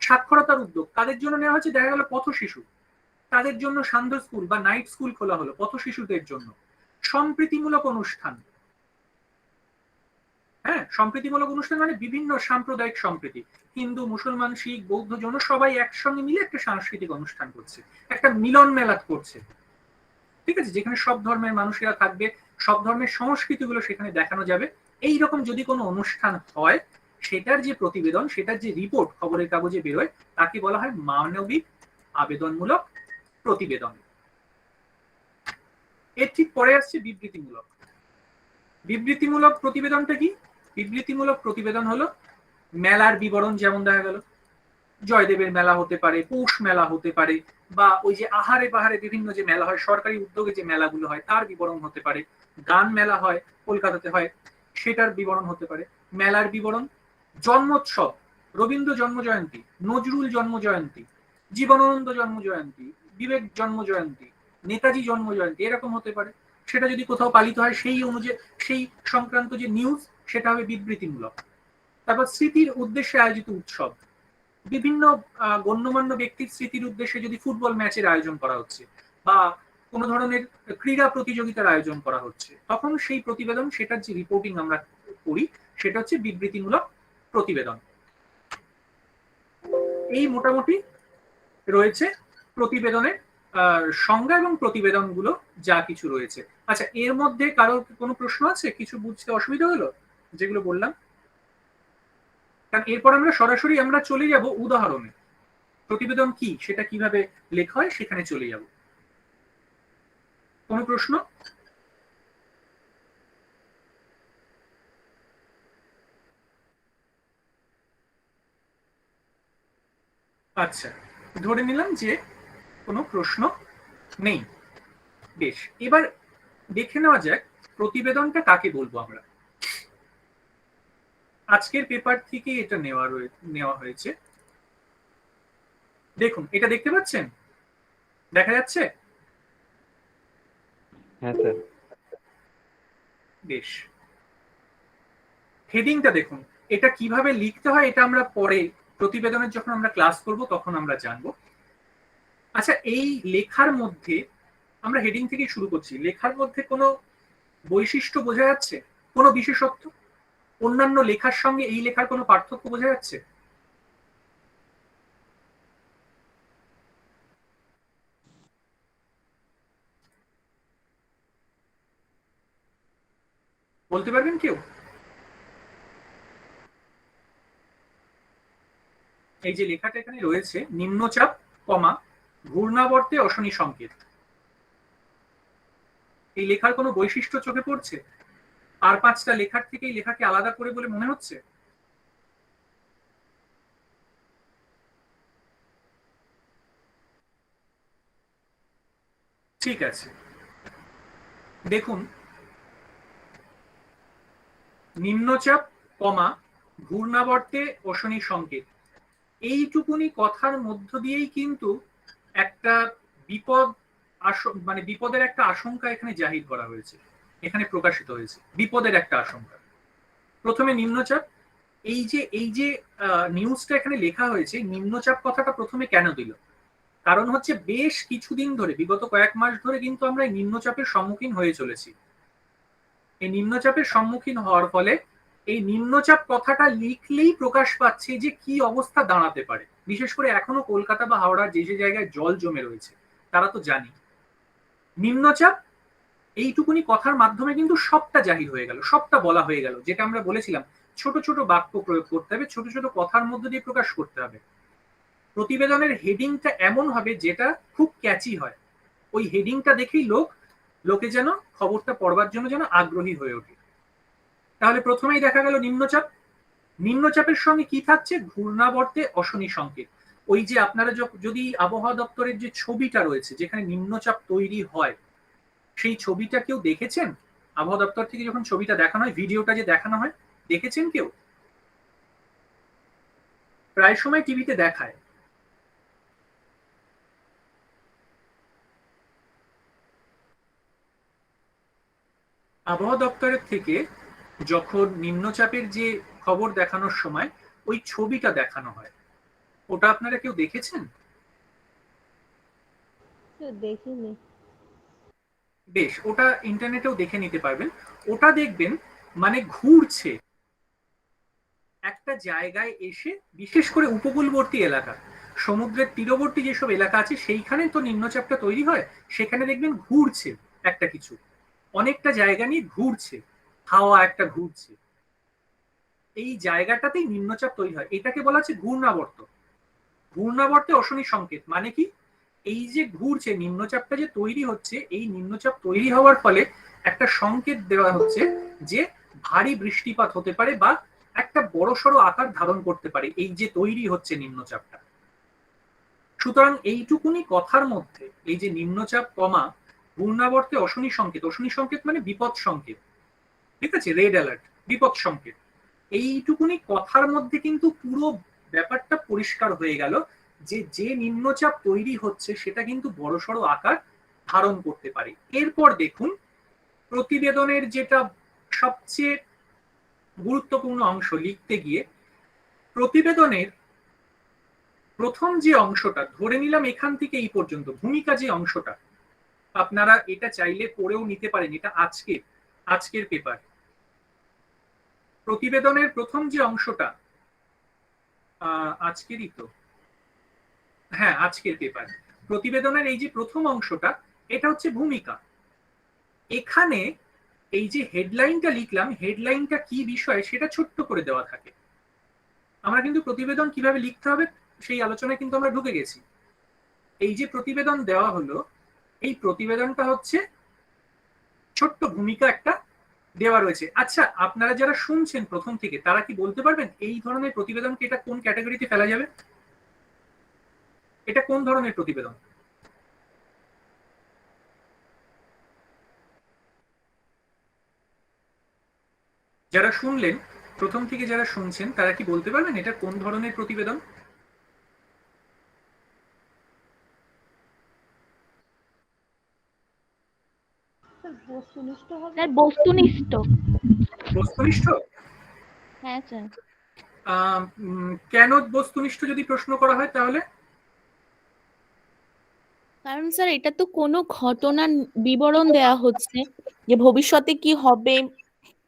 সাক্ষরতার উদ্যোগ কাদের জন্য নেওয়া হচ্ছে, দেখা গেল পথ শিশু, তাদের জন্য সান্ধ্য স্কুল বা নাইট স্কুল খোলা হলো পথ শিশুদের জন্য। সম্প্রীতিমূলক অনুষ্ঠান, হ্যাঁ, সম্প্রীতিমূলক অনুষ্ঠান মানে বিভিন্ন সাম্প্রদায়িক সম্প্রীতি, হিন্দু, মুসলমান, শিখ, বৌদ্ধ, জৈন সবাই একসঙ্গে মিলে একটা সাংস্কৃতিক অনুষ্ঠান করছে, একটা মিলন মেলাত করছে, ঠিক আছে, যেখানে সব ধর্মের মানুষেরা থাকবে, সব ধর্মের সংস্কৃতিগুলো সেখানে দেখানো যাবে। এই রকম যদি কোনো অনুষ্ঠান হয়, সেটার যে প্রতিবেদন, সেটার যে রিপোর্ট খবরের কাগজে বেরোয়, তাকে বলা হয় মানবিক আবেদনমূলক প্রতিবেদন। এর ঠিক পরে আসছে বিবৃতিমূলক। বিবৃতিমূলক প্রতিবেদনটা কি? বিবৃতিমূলক প্রতিবেদন হলো মেলার বিবরণ, যেমন দেখা গেল জয়দেবের মেলা হতে পারে, পৌষ মেলা হতে পারে, বা ওই যে আহারে বাহারে বিভিন্ন যে মেলা হয়, সরকারি উদ্যোগে যে মেলাগুলো হয় তার বিবরণ হতে পারে, গান মেলা হয় কলকাতাতে হয় সেটার বিবরণ হতে পারে, মেলার বিবরণ, জন্মোৎসব, রবীন্দ্র জন্ম জয়ন্তী, নজরুল জন্ম জয়ন্তী, জীবনানন্দ জন্ম জয়ন্তী, বিবেক জন্ম জয়ন্তী, নেতাজি জন্ম জয়ন্তী, এরকম হতে পারে। সেটা যদি কোথাও পালিত হয় সেই অনুযায়ী সেই সংক্রান্ত যে নিউজ, সেটা হবে বিবৃতিমূলক। তারপর স্মৃতির উদ্দেশ্যে আয়োজিত উৎসব, বিভিন্ন গণ্যমান্য ব্যক্তির স্মৃতির উদ্দেশ্যে যদি ফুটবল ম্যাচের আয়োজন করা হচ্ছে বা কোনো ধরনের ক্রীড়া প্রতিযোগিতার আয়োজন করা হচ্ছে, তখন সেই প্রতিবেদন, সেটার যে রিপোর্টিং আমরা করি, সেটা হচ্ছে বিবৃতিমূলক প্রতিবেদন। এই মোটামুটি রয়েছে প্রতিবেদনের সংজ্ঞা এবং প্রতিবেদনগুলো যা কিছু রয়েছে। আচ্ছা, এর মধ্যে কারোর কোনো প্রশ্ন আছে, কিছু বুঝতে অসুবিধা হলো যেগুলো বললাম? কারণ এরপর আমরা সরাসরি চলে যাব উদাহরণে, প্রতিবেদন কি সেটা কিভাবে লেখা হয় সেখানে চলে যাব। কোনো প্রশ্ন? আচ্ছা, ধরে নিলাম যে কোনো প্রশ্ন নেই। বেশ, এবার দেখে নেওয়া যাক প্রতিবেদনটা কাকে বলবো আমরা। আজকের পেপার থেকে এটা নেওয়া হয়েছে। দেখুন, এটা দেখতে পাচ্ছেন, দেখা যাচ্ছে? হ্যাঁ স্যার। বেশ, হেডিংটা দেখুন, এটা কিভাবে লিখতে হয় এটা আমরা পরে প্রতিবেদনের যখন আমরা ক্লাস করব তখন আমরা জানবো। আচ্ছা, এই লেখার মধ্যে আমরা হেডিং থেকে শুরু করছি, লেখার মধ্যে কোনো বৈশিষ্ট্য বোঝা যাচ্ছে, কোনো বিশেষত্ব, অন্যান্য লেখার সঙ্গে এই লেখার কোনো পার্থক্য বোঝা যাচ্ছে? বলতে পারবেন কেউ? এই যে লেখাটা এখানে রয়েছে, নিম্নচাপ, কমা, ঘূর্ণাবর্তে অশনি সংকেত, এই লেখার কোনো বৈশিষ্ট্য চোখে পড়ছে? আর পাঁচটা লেখার থেকে এই লেখাকে আলাদা করে বলে মনে হচ্ছে? ঠিক আছে, দেখুন, নিম্নচাপ, কমা, ঘূর্ণাবর্তে অশনি সংকেত, এইটুকুনি কথার মধ্য দিয়েই কিন্তু একটা বিপদ, মানে বিপদের একটা আশঙ্কা এখানে জাহির করা হয়েছে, এখানে প্রকাশিত হয়েছে বিপদের একটা আশঙ্কা। প্রথমে নিম্নচাপ, এই যে নিউজটা এখানে লেখা হয়েছে, নিম্নচাপ কথাটা প্রথমে কেন দিল? কারণ হচ্ছে বেশ কিছুদিন ধরে, বিগত কয়েক মাস ধরে কিন্তু আমরা এই নিম্নচাপের সম্মুখীন হয়ে চলেছি। এই নিম্নচাপের সম্মুখীন হওয়ার ফলে এই নিম্নচাপ কথাটা লিখলেই প্রকাশ পাচ্ছে যে কি অবস্থা দাঁড়াতে পারে। বিশেষ করে এখনো কলকাতা বা হাওড়ার যে যে জায়গায় জল জমে রয়েছে তারা তো জানি। নিম্নচাপ, এইটুকুনি কথার মাধ্যমে কিন্তু সবটা জাহির হয়ে গেল, সবটা বলা হয়ে গেল, যেটা আমরা বলেছিলাম ছোট ছোট বাক্য প্রয়োগ করতে হবে, ছোট ছোট কথার মধ্যে দিয়ে প্রকাশ করতে হবে। প্রতিবেদনের হেডিংটা এমন হবে যেটা খুব ক্যাচি হয়, ওই হেডিংটা দেখেই লোকে যেন খবরটা পড়বার জন্য যেন আগ্রহী হয়ে ওঠে। তাহলে প্রথমেই দেখা গেল নিম্নচাপ, নিম্নচাপের সঙ্গে কি থাকছে? ঘূর্ণাবর্তে অশনি সংকেত। ওই যে আপনারা যদি আবহাওয়া দপ্তরের যে ছবিটা রয়েছে যেখানে নিম্নচাপ তৈরি হয়, সেই ছবিটা কেউ দেখেছেন? আবহাওয়া দপ্তর থেকে যখন ছবিটা দেখানো হয়, ভিডিওটা যে দেখানো হয়, দেখেছেন কেউ? প্রায় সময় টিভিতে দেখায়। আবহাওয়া দপ্তরের থেকে যখন নিম্নচাপের যে খবর দেখানোর সময় ওই ছবিটা দেখানো হয়, ওটা আপনারা কেউ দেখেছেন? স্যার দেখিনি। বেশ, ওটা ইন্টারনেটেও দেখে নিতে পারবেন। ওটা দেখবেন মানে ঘুরছে একটা জায়গায় এসে, বিশেষ করে উপকূলবর্তী এলাকা, সমুদ্রের তীরবর্তী যেসব এলাকা আছে সেইখানে তো নিম্নচাপটা তৈরি হয়, সেখানে দেখবেন ঘুরছে একটা কিছু, অনেকটা জায়গা নিয়ে ঘুরছে, হাওয়া একটা ঘুরছে, এই জায়গাটাতেই নিম্নচাপ তৈরি হয়। এটাকে বলা হচ্ছে ঘূর্ণাবর্ত। ঘূর্ণাবর্তে অশনি সংকেত মানে কি, এই যে ঘুরছে নিম্নচাপটা যে তৈরি হচ্ছে, এই নিম্নচাপ তৈরি হওয়ার ফলে একটা সংকেত দেওয়া হচ্ছে যে ভারী বৃষ্টিপাত হতে পারে বা একটা বড়সড় আকার ধারণ করতে পারে এই যে তৈরি হচ্ছে নিম্নচাপটা। সুতরাং এইটুকুনি কথার মধ্যে এই যে নিম্নচাপ কমা ঘূর্ণাবর্তে অশনি সংকেত, অশনি সংকেত মানে বিপদ সংকেত, ঠিক আছে, রেড অ্যালার্ট, বিপদ সংকেত, এইটুকুনি কথার মধ্যে কিন্তু পুরো ব্যাপারটা পরিষ্কার হয়ে গেল যে যে নিম্নচাপ তৈরি হচ্ছে সেটা কিন্তু বড়সড় আকার ধারণ করতে পারে। এরপর দেখুন প্রতিবেদনের যেটা সবচেয়ে গুরুত্বপূর্ণ অংশ লিখতে গিয়ে, প্রতিবেদনের প্রথম যে অংশটা ধরে নিলাম এখান থেকে এই পর্যন্ত ভূমিকা যে অংশটা, আপনারা এটা চাইলে পড়েও নিতে পারেন, এটা আজকের পেপার। প্রতিবেদনের প্রথম যে অংশটা আজকেরই তো, হ্যাঁ আজকের পেপার, প্রতিবেদনের এই যে প্রথম অংশটা এটা হচ্ছে ভূমিকা। এখানে এই যে হেডলাইনটা লিখলাম, হেডলাইনটা কি বিষয় সেটা ছোট্ট করে দেওয়া থাকে। আমরা কিন্তু প্রতিবেদন কিভাবে লিখতে হবে সেই আলোচনায় কিন্তু আমরা ঢুকে গেছি। এই যে প্রতিবেদন দেওয়া হলো, এই প্রতিবেদনটা হচ্ছে ছোট্ট ভূমিকা একটা দেওয়া রয়েছে। আচ্ছা, আপনারা যারা শুনছেন প্রথম থেকে তারা কি বলতে পারবেন এই ধরনের প্রতিবেদনকে এটা কোন ক্যাটাগরিতে ফেলা যাবে? এটা কোন ধরনের প্রতিবেদন? যারা শুনলেন প্রথম থেকে, যারা শুনছেন তারা কি বলতে পারবেন এটা কোন ধরনের প্রতিবেদন? স্যার বস্তুনিষ্ঠ হবে। স্যার বস্তুনিষ্ঠ। বস্তুনিষ্ঠ? হ্যাঁ স্যার। কেন বস্তুনিষ্ঠ যদি প্রশ্ন করা হয় তাহলে? কারণ স্যার এটা তো কোনো ঘটনার বিবরণ দেয়া হচ্ছে, যে ভবিষ্যতে কি হবে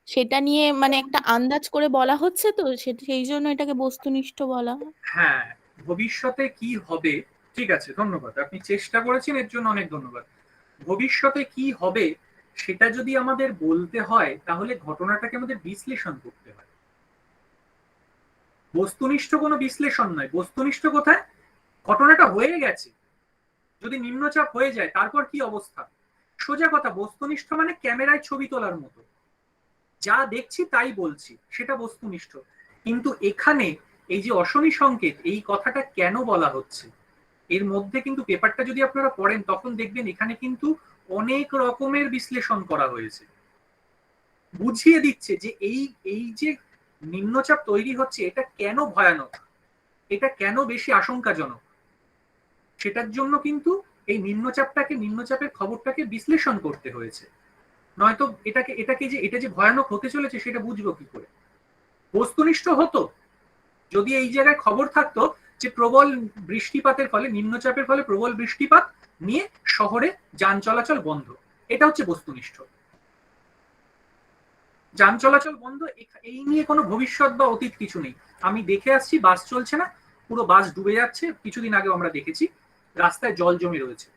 সেটা নিয়ে মানে একটা আন্দাজ করে বলা হচ্ছে, তো সেই জন্য এটাকে বস্তুনিষ্ঠ বলা হয়। হ্যাঁ, ভবিষ্যতে কি হবে, ঠিক আছে, ধন্যবাদ, আপনি চেষ্টা করেছেন এর জন্য অনেক ধন্যবাদ। ভবিষ্যতে কি হবে সেটা যদি আমাদের বলতে হয় তাহলে ঘটনাটাকে আমাদের বিশ্লেষণ করতে হয়। বস্তুনিষ্ঠ কোনো বিশ্লেষণ নয়। বস্তুনিষ্ঠ কোথায়? ঘটনাটা হয়ে গেছে, যদি নিম্নচাপ হয়ে যায় তারপর কি অবস্থা। সোজা কথা, বস্তুনিষ্ঠ মানে ক্যামেরায় ছবি তোলার মতো, যা দেখছি তাই বলছি, সেটা বস্তুনিষ্ঠ। কিন্তু এখানে এই যে অশনি সংকেত, এই কথাটা কেন বলা হচ্ছে, এর মধ্যে কিন্তু পেপারটা যদি আপনারা পড়েন তখন দেখবেন এখানে কিন্তু অনেক রকমের বিশ্লেষণ করা হয়েছে, বুঝিয়ে দিচ্ছে যে এই এই যে নিম্নচাপ তৈরি হচ্ছে এটা কেন ভয়ানক, এটা কেন বেশি আশঙ্কাজনক, সেটার জন্য কিন্তু এই নিম্নচাপের খবরটাকে বিশ্লেষণ করতে হয়েছে। নয়তো এটা যে ভয়ানক হতে চলেছে সেটা বুঝবো কি করে? বস্তুনিষ্ঠ হতো যদি এই জায়গায় খবর থাকতো যে প্রবল বৃষ্টিপাতের ফলে, নিম্নচাপের ফলে প্রবল বৃষ্টিপাত নিয়ে শহরে যান চলাচল বন্ধ, এটা হচ্ছে বস্তুনিষ্ঠ। যান চলাচল বন্ধ, এই নিয়ে কোনো ভবিষ্যৎ বা অতীত কিছু নেই। আমি দেখে আসছি বাস চলছে না, পুরো বাস ডুবে যাচ্ছে, কিছুদিন আগে আমরা দেখেছি রাস্তায় জল জমে রয়েছে,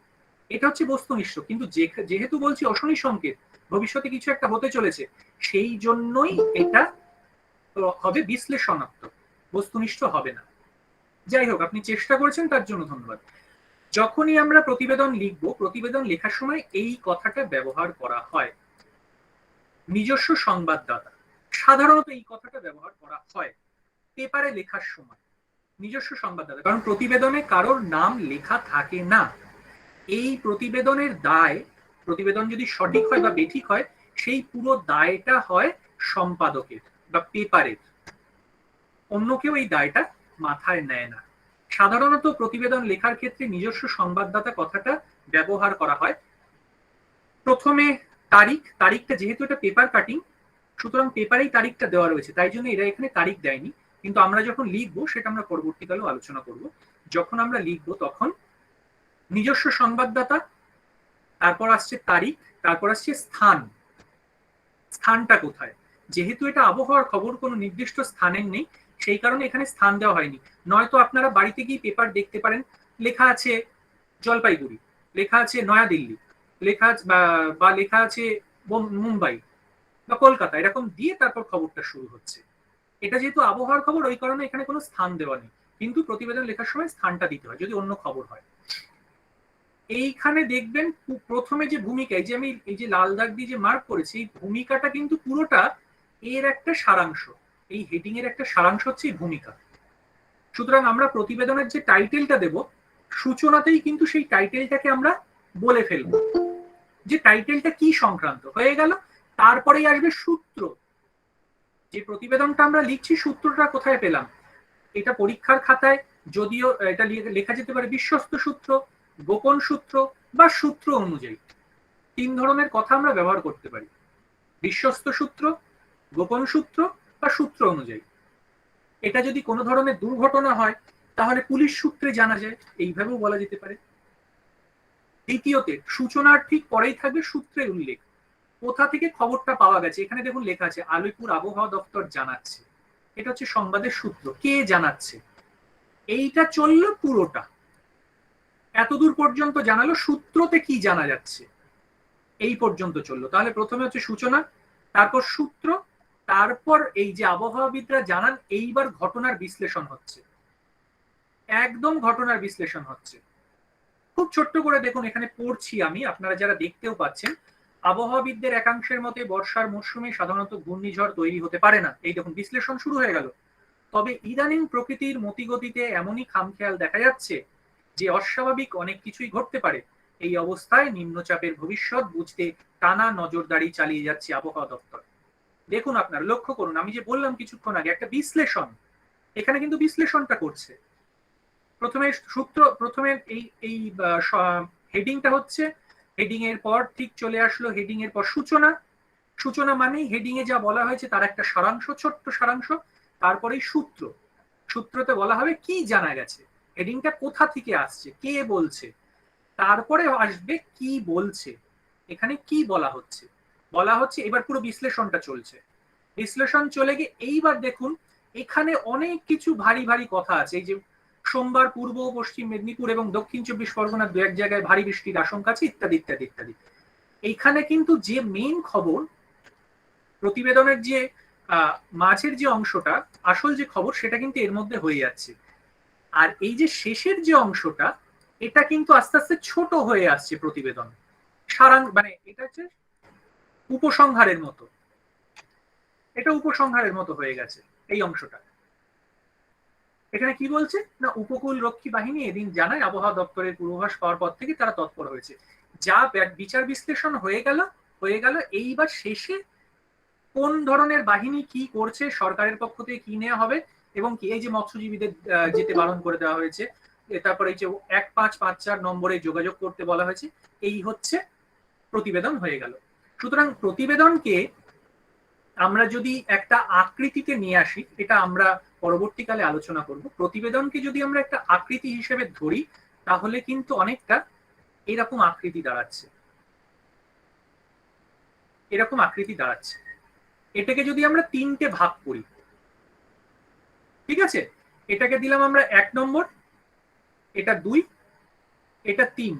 এটা হচ্ছে বস্তুনিষ্ঠ। কিন্তু যেহেতু বলছি অশনি সংকেত, ভবিষ্যতে কিছু একটা হতে চলেছে, সেই জন্যই এটা হবে বিশ্লেষণাত্মক, বস্তুনিষ্ঠ হবে না। যাই হোক, আপনি চেষ্টা করেছেন তার জন্য ধন্যবাদ। যখনই আমরা প্রতিবেদন লিখব, প্রতিবেদন লেখার সময় এই কথাটা ব্যবহার করা হয়, নিজস্ব সংবাদদাতা, সাধারণত এই কথাটা ব্যবহার করা হয় পেপারে লেখার সময়, নিজস্ব সংবাদদাতা, কারণ প্রতিবেদনে কারোর নাম লেখা থাকে না। এই প্রতিবেদনের দায়, প্রতিবেদন যদি সঠিক হয় বা বেঠিক হয়, সেই পুরো দায়টা হয় সম্পাদকের বা পেপারের, অন্য কেউ এই দায়টা মাথায় নেয় না। সাধারণত প্রতিবেদন লেখার ক্ষেত্রে নিজস্ব সংবাদদাতা কথাটা ব্যবহার করা হয়। প্রথমে তারিখটা, যেহেতু এটা পেপার কাটিং, সুতরাং পেপারেই তারিখটা দেওয়া রয়েছে, তাই জন্য এরা এখানে তারিখ দেয়নি। কিন্তু আমরা যখন লিখবো সেটা আমরা পরবর্তীকালেও আলোচনা করব। যখন আমরা লিখবো তখন নিজস্ব সংবাদদাতা, তারপর আসছে তারিখ, তারপর আসছে স্থান। স্থানটা কোথায়? যেহেতু এটা আবহাওয়ার খবর, কোনো নির্দিষ্ট স্থানের নেই, সেই কারণে এখানে স্থান দেওয়া হয়নি। নয়তো আপনারা বাড়িতে গিয়ে পেপার দেখতে পারেন, লেখা আছে জলপাইগুড়ি, লেখা আছে নয়াদিল্লি, লেখা বা লেখা আছে মুম্বাই বা কলকাতা, এরকম দিয়ে তারপর খবরটা শুরু হচ্ছে। এটা যেহেতু আবহাওয়ার খবর, ওই কারণে এখানে কোনো স্থান দেওয়া নেই, কিন্তু প্রতিবেদন লেখার সময় স্থানটা দিতে হয় যদি অন্য খবর হয়। এইখানে দেখবেন প্রথমে যে ভূমিকা, এই যে আমি এই যে লাল দাগ দিয়ে যে মার্ক করেছি, এই ভূমিকাটা কিন্তু পুরোটা এর একটা সারাংশ। এই হেডিং এর একটা সারাংশ হচ্ছে এই ভূমিকা। সুতরাং আমরা প্রতিবেদনের যে টাইটেলটা দেব, সূচনাতেই কিন্তু সেই টাইটেলটাকে আমরা বলে ফেলবো যে টাইটেলটা কি সংক্রান্ত হয়ে গেল। তারপরেই আসবে সূত্র। যে প্রতিবেদনটা আমরা লিখছি, সূত্রটা কোথায় পেলাম? এটা পরীক্ষার খাতায় যদিও এটা লেখা যেতে পারে বিশ্বস্ত সূত্র, গোপন সূত্র বা সূত্র অনুযায়ী। 3 ধরনের কথা আমরা ব্যবহার করতে পারি: বিশ্বস্ত সূত্র, গোপন সূত্র বা সূত্র অনুযায়ী। এটা যদি কোনো ধরনের দুর্ঘটনা হয় তাহলে পুলিশ সূত্রে জানা যায়, এইভাবেও বলা যেতে পারে। দ্বিতীয়তে, সূচনার ঠিক পরেই থাকবে সূত্রের উল্লেখ, কোথা থেকে খবরটা পাওয়া গেছে। এখানে দেখুন লেখা আছে আলিপুর আবহাওয়া দপ্তর জানাচ্ছে, এটা হচ্ছে সংবাদের সূত্র, কে জানাচ্ছে। এইটা চললো পুরোটা, এতদূর পর্যন্ত জানালো, সূত্রতে কি জানা যাচ্ছে এই পর্যন্ত চললো। তাহলে প্রথমে হচ্ছে সূচনা, তারপর সূত্র, তারপর এই যে আবহাওয়াবিদরা জানান, এইবার ঘটনার বিশ্লেষণ হচ্ছে, একদম ঘটনার বিশ্লেষণ হচ্ছে। খুব ছোট্ট করে দেখুন, এখানে পড়ছি আমি, আপনারা যারা দেখতেও পাচ্ছেন। আবহাওয়াবিদদের একাংশের মতে বর্ষার মৌসুমে সাধারণত ঘূর্ণিঝড় তৈরি হতে পারে না। এই দেখুন বিশ্লেষণ শুরু হয়ে গেল। তবে ইদানিং প্রকৃতির মতিগতিতে এমনই খামখেয়াল দেখা যাচ্ছে যে অস্বাভাবিক অনেক কিছুই ঘটতে পারে। এই অবস্থায় নিম্নচাপের ভবিষ্যৎ বুঝতে টানা নজরদারি চালিয়ে যাচ্ছে আবহাওয়া দপ্তর। দেখুন আপনারা লক্ষ্য করুন, আমি যে বললাম কিছুক্ষণ আগে একটা বিশ্লেষণ, এখানে কিন্তু বিশ্লেষণটা করছে। প্রথমে সূত্র, প্রথমে এই এই হেডিংটা হচ্ছে, হেডিং এর পর ঠিক চলে আসলো হেডিং এর পর সূচনা। সূচনা মানেই হেডিং এ যা বলা হয়েছে তার একটা সারাংশ, ছোট্ট সারাংশ। তারপরেই সূত্র, সূত্রতে বলা হবে কি জানা গেছে, হেডিংটা কোথা থেকে আসছে, কে বলছে। তারপরে আসবে কি বলছে, এখানে কি বলা হচ্ছে। বলা হচ্ছে এবার পুরো বিশ্লেষণটা চলছে। বিশ্লেষণ চলে গিয়ে এইবার দেখুন এখানে অনেক কিছু ভারী ভারী কথা আছে। এই যে সোমবার পূর্ব ও পশ্চিম মেদিনীপুর এবং দক্ষিণ 24 পরগনার 2-1 জায়গায় ভারী বৃষ্টির আশঙ্কা আছে, ইত্যাদি ইত্যাদি ইত্যাদি। এইখানে কিন্তু যে মেইন খবর, প্রতিবেদনের যে মাঝের যে অংশটা, আসল যে খবর, সেটা কিন্তু এর মধ্যে হয়ে যাচ্ছে। আর এই যে শেষের যে অংশটা, এটা কিন্তু আস্তে আস্তে ছোট হয়ে আসছে প্রতিবেদন সারাংশ, মানে এটা হচ্ছে উপসংহারের মতো, এটা উপসংহারের মতো হয়ে গেছে এই অংশটা। এখানে কি বলছে না, উপকূল রক্ষী বাহিনী এদিন জানায় আবহাওয়া দপ্তরের পূর্বাভাস পাওয়ার পর থেকে তারা তৎপর হয়েছে। যা বিচার বিশ্লেষণ হয়ে গেল। এইবার শেষে কোন ধরনের বাহিনী কি করছে, সরকারের পক্ষ থেকে কি নেওয়া হবে, এবং কি এই যে মৎস্যজীবীদের যেতে বারণ করে দেওয়া হয়েছে, তারপরে এই যে 1554 নম্বরে যোগাযোগ করতে বলা হয়েছে, এই হচ্ছে প্রতিবেদন হয়ে গেল। সুতরাং প্রতিবেদনকে আমরা যদি একটা আকৃতিতে নিয়ে আসি, এটা আমরা পরবর্তীকালে আলোচনা করব। প্রতিবেদনকে যদি আমরা একটা আকৃতি হিসেবে ধরি, তাহলে কিন্তু অনেকটা এরকম আকৃতি দাঁড়াচ্ছে, এরকম আকৃতি দাঁড়াচ্ছে। এটাকে যদি আমরা 3টে ভাগ করি, ঠিক আছে, এটাকে দিলাম আমরা 1 নম্বর, এটা 2, এটা 3।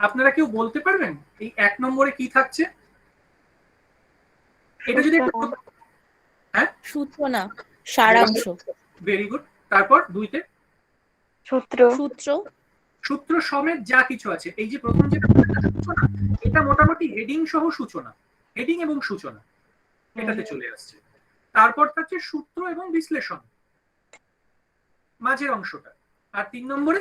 আপনারা কেউ বলতে পারবেন এই 1 নম্বরে কি থাকছে? এটা যদি হ্যাঁ, সূচনা, সারাংশ। Very good. তারপর 2তে সূত্র, সূত্র, সূত্র সমেত যা কিছু আছে। এই যে প্রথম যে সূচনা, এটা মোটামুটি হেডিং সহ সূচনা, হেডিং এবং সূচনা এটাতে চলে আসছে। তারপর থাকছে সূত্র এবং বিশ্লেষণ, মাঝের অংশটা। আর 3 নম্বরে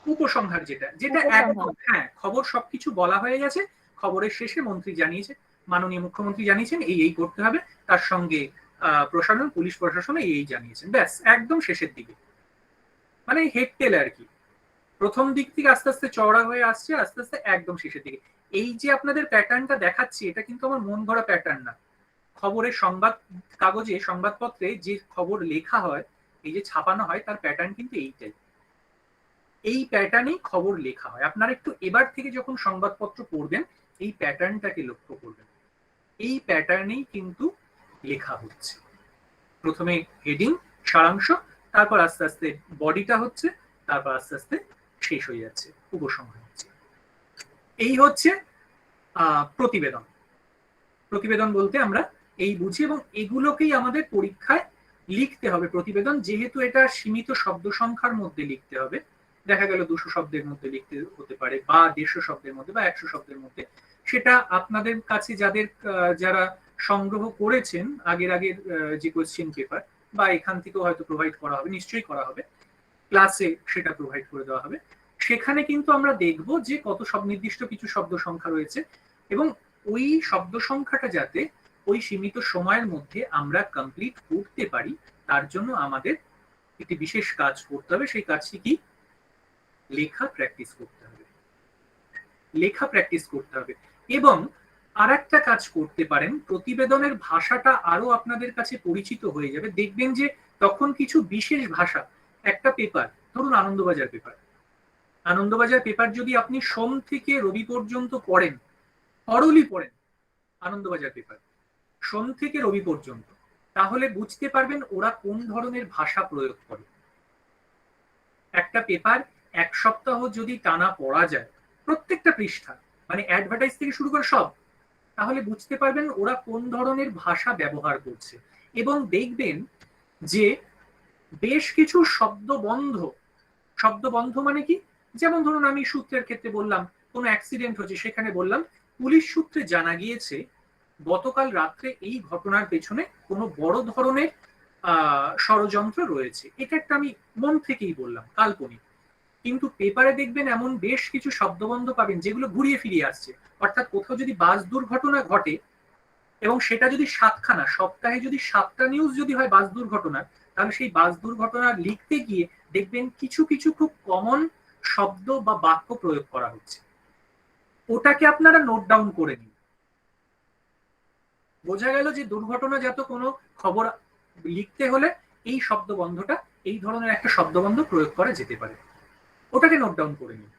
উপসংহার, যেটা যেটা একদম হ্যাঁ, খবর সবকিছু বলা হয়ে গেছে, খবরের শেষে মন্ত্রী জানিয়েছে, মাননীয় মুখ্যমন্ত্রী জানিয়েছেন এই এই করতে হবে, তার সঙ্গে প্রশাসন, পুলিশ প্রশাসন এই জানিয়েছেন, ব্যাস একদম শেষের দিকে। মানে হেড টেল আর কি, প্রথম দিক থেকে আস্তে আস্তে চওড়া হয়ে আসছে, আস্তে আস্তে একদম শেষের দিকে। এই যে আপনাদের প্যাটার্নটা দেখাচ্ছি, এটা কিন্তু আমার মন গড়া প্যাটার্ন না। খবরের সংবাদ কাগজে, সংবাদপত্রে যে খবর লেখা হয়, এই যে ছাপানো হয়, তার প্যাটার্ন কিন্তু এইটাই। এই প্যাটার্নেই খবর লেখা হয়। আপনারা একটু এবার থেকে যখন সংবাদপত্র পড়বেন, এই প্যাটার্নটাকে লক্ষ্য করবেন। এই প্যাটার্নেই কিন্তু লেখা হচ্ছে। প্রথমে হেডিং, সারাংশ, তারপর আস্তে আস্তে বডিটা হচ্ছে, তারপর আস্তে আস্তে শেষ হয়ে যাচ্ছে, উপসংহার হচ্ছে। এই হচ্ছে প্রতিবেদন। প্রতিবেদন বলতে আমরা এই বুঝি, এবং এগুলোকেই আমাদের পরীক্ষায় লিখতে হবে। প্রতিবেদন যেহেতু এটা সীমিত শব্দ সংখ্যার মধ্যে লিখতে হবে, দেখা গেল 200 শব্দের মধ্যে লিখতে হতে পারে, বা 150 শব্দের মধ্যে, বা 100 শব্দের মধ্যে। সেটা আপনাদের কাছে যারা সংগ্রহ করেছেন আগের যে কোয়েশ্চেন পেপার, বা এখান থেকেও হয়তো প্রোভাইড করা হবে, নিশ্চয়ই করা হবে, ক্লাসে সেটা প্রোভাইড করে দেওয়া হবে। সেখানে কিন্তু আমরা দেখব যে কত নির্দিষ্ট কিছু শব্দ সংখ্যা রয়েছে, এবং ওই শব্দ সংখ্যাটা যাতে ওই সীমিত সময়ের মধ্যে আমরা কমপ্লিট করতে পারি, তার জন্য আমাদের একটি বিশেষ কাজ করতে হবে। সেই কাজটি কি? লেখা প্র্যাকটিস করতে হবে। লেখা প্র্যাকটিস করতে হবে। এবং আর একটা কাজ করতে পারেন, প্রতিবেদনের ভাষাটা আরো আপনাদের কাছে পরিচিত হয়ে যাবে। দেখবেন যে তখন কিছু বিশেষ ভাষা, একটা পেপার, ধরুন আনন্দবাজার পেপার, আনন্দবাজার পেপার যদি আপনি সোম থেকে রবি পর্যন্ত পড়েন, থরলি পড়েন আনন্দবাজার পেপার সোম থেকে রবি পর্যন্ত, তাহলে বুঝতে পারবেন ওরা কোন ধরনের ভাষা প্রয়োগ করে। একটা পেপার 1 সপ্তাহ যদি টানা পড়া যায়, প্রত্যেকটা পৃষ্ঠা, মানে অ্যাডভার্টাইজ থেকে শুরু করে সব, তাহলে বুঝতে পারবেন ওরা কোন ধরনের ভাষা ব্যবহার করছে। এবং দেখবেন যে বেশ কিছু শব্দবন্ধ মানে কি? যেমন ধরুন আমি সূত্রের ক্ষেত্রে বললাম, কোনো অ্যাক্সিডেন্ট হচ্ছে, সেখানে বললাম পুলিশ সূত্রে জানা গিয়েছে গতকাল রাত্রে এই ঘটনার পেছনে কোনো বড় ধরনের ষড়যন্ত্র রয়েছে। এটা একটা আমি মন থেকেই বললাম, কাল্পনিক। কিন্তু পেপারে দেখবেন এমন বেশ কিছু শব্দবন্ধ পাবেন যেগুলো ঘুরিয়ে ফিরিয়ে আসছে। অর্থাৎ কোথাও যদি বাস দুর্ঘটনা ঘটে, এবং সেটা যদি 7খানা, সপ্তাহে যদি 7টা নিউজ যদি হয় বাস দুর্ঘটনার, তাহলে সেই বাস দুর্ঘটনা লিখতে গিয়ে দেখবেন কিছু কিছু খুব কমন শব্দ বা বাক্য প্রয়োগ করা হচ্ছে। ওটাকে আপনারা নোট ডাউন করে নিন। বোঝা গেল যে দুর্ঘটনাজাত কোনো খবর লিখতে হলে এই শব্দবন্ধটা, এই ধরনের একটা শব্দবন্ধ প্রয়োগ করা যেতে পারে। ওটাকে নোট ডাউন করে নিন।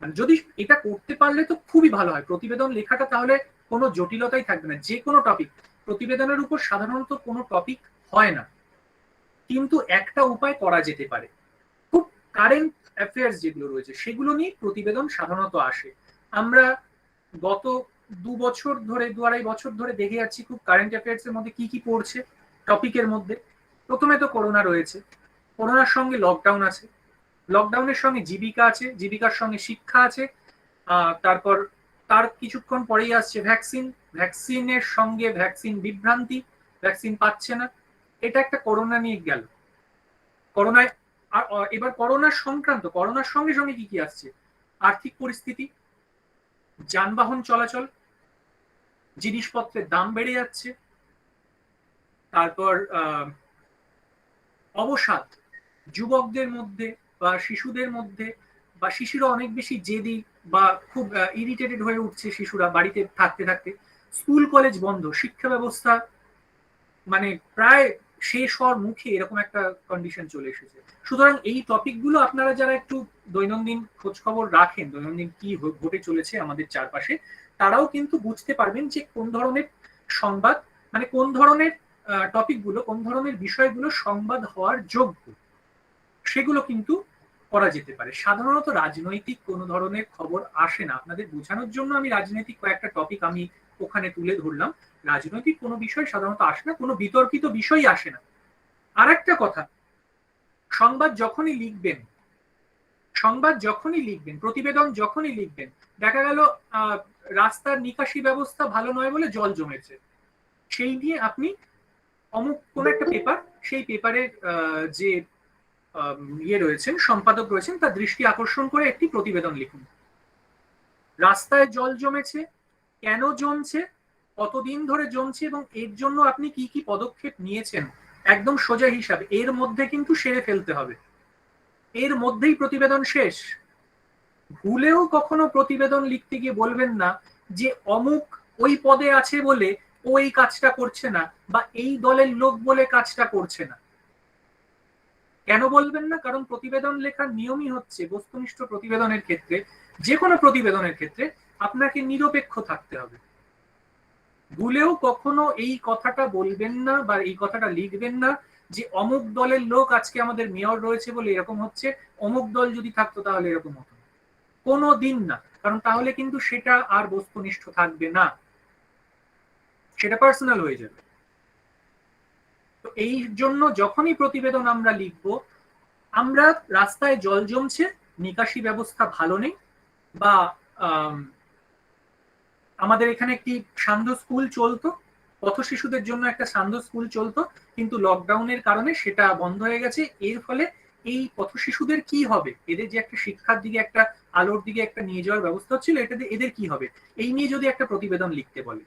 মানে যদি এটা করতে পারলে তো খুবই ভালো হয়। প্রতিবেদন লেখাটা তাহলে কোনো জটিলতাই থাকবে না। যে কোনো টপিক, প্রতিবেদনের উপর সাধারণত কোনো টপিক হয় না, কিন্তু একটা উপায় করা যেতে পারে। খুব কারেন্ট অ্যাফেয়ার্স যেগুলো রয়েছে সেগুলো নিয়ে প্রতিবেদন সাধারণত আসে। আমরা গত 2-2.5 বছর ধরে দেখে যাচ্ছি খুব কারেন্ট অ্যাফেয়ার্স এর মধ্যে কি কি পড়ছে টপিকের মধ্যে। প্রথমে তো করোনা রয়েছে, করোনার সঙ্গে লকডাউন আছে, লকডাউনের সঙ্গে জীবিকা আছে, জীবিকার সঙ্গে শিক্ষা আছে, তারপর তার কিছুক্ষণ পরেই আসছে ভ্যাকসিন, ভ্যাকসিনের সঙ্গে ভ্যাকসিন বিভ্রান্তি, ভ্যাকসিন পাচ্ছে না। এটা একটা করোনা নিয়ে গেল। করোনায় এবার করোনার সংক্রান্ত, করোনার সঙ্গে সঙ্গে কি কি আসছে? আর্থিক পরিস্থিতি, যানবাহন চলাচল, জিনিসপত্রের দাম বেড়ে যাচ্ছে, তারপর অবসাদ যুবকদের মধ্যে বা শিশুদের মধ্যে, বা শিশুরা অনেক বেশি জেদি বা খুব ইরিটেটেড হয়ে উঠছে শিশুরা বাড়িতে থাকতে থাকতে, স্কুল কলেজ বন্ধ, শিক্ষা ব্যবস্থা মানে প্রায় শেষ হওয়ার মুখে, এরকম একটা কন্ডিশন চলে এসেছে। সুতরাং এই টপিকগুলো আপনারা যারা একটু দৈনন্দিন খোঁজ খবর রাখেন, দৈনন্দিন কি ঘটে চলেছে আমাদের চারপাশে, তারাও কিন্তু বুঝতে পারবেন যে কোন ধরনের সংবাদ, মানে কোন ধরনের টপিকগুলো, কোন ধরনের বিষয়গুলো সংবাদ হওয়ার যোগ্য, সেগুলো কিন্তু করা যেতে পারে। সাধারণত রাজনৈতিক কোনো ধরনের খবর আসে না। আপনাদের বোঝানোর জন্য আমি রাজনৈতিক কয়েকটা টপিক আমি ওখানে তুলে ধরলাম। রাজনৈতিক কোনো বিষয় সাধারণত আসে না, কোনো বিতর্কিত বিষয় আসে না। আর একটা কথা, সংবাদ যখনই লিখবেন, প্রতিবেদন যখনই লিখবেন, দেখা গেল রাস্তার নিকাশি ব্যবস্থা ভালো নয় বলে জল জমেছে, সেই নিয়ে আপনি অমুক কোন একটা পেপার, সেই পেপারের যে রয়েছেন, সম্পাদক রয়েছেন, তার দৃষ্টি আকর্ষণ করে একটি প্রতিবেদন লিখুন। রাস্তায় জল জমেছে, কেন জমছে, কতদিন ধরে জমছে, এবং এর জন্য আপনি কি কি পদক্ষেপ নিয়েছেন, একদম সোজা হিসাব এর মধ্যে কিন্তু সেরে ফেলতে হবে। এর মধ্যেই প্রতিবেদন শেষ। ভুলেও কখনো প্রতিবেদন লিখতে গিয়ে বলবেন না যে অমুক ওই পদে আছে বলে ও এই কাজটা করছে না, বা এই দলের লোক বলে কাজটা করছে না। কেন বলবেন না? কারণ প্রতিবেদন লেখার নিয়মই হচ্ছে, বস্তুনিষ্ঠ প্রতিবেদনের ক্ষেত্রে, যে কোনো প্রতিবেদনের ক্ষেত্রে আপনাকে নিরপেক্ষ থাকতে হবে। ভুলেও কখনো এই কথাটা বলবেন না বা এই কথাটা লিখবেন না যে অমুক দলের লোক আজকে আমাদের মেয়র রয়েছে বলে এরকম হচ্ছে, অমুক দল যদি থাকতো তাহলে এরকম হতো। কোনো দিন না, কারণ তাহলে কিন্তু সেটা আর বস্তুনিষ্ঠ থাকবে না, সেটা পার্সোনাল হয়ে যাবে। তো এই জন্য যখনই প্রতিবেদন আমরা লিখব, আমরা রাস্তায় জল জমছে, নিকাশি ব্যবস্থা ভালো নেই, বা আমাদের এখানে একটি সান্ধ্য স্কুল চলতো, পথ শিশুদের জন্য একটা সান্ধ্য স্কুল চলতো, কিন্তু লকডাউনের কারণে সেটা বন্ধ হয়ে গেছে। এর ফলে এই পথ শিশুদের কি হবে, এদের যে একটা শিক্ষার দিকে, একটা আলোর দিকে একটা নিয়ে যাওয়ার ব্যবস্থা ছিল, এটাতে এদের কি হবে, এই নিয়ে যদি একটা প্রতিবেদন লিখতে বলে,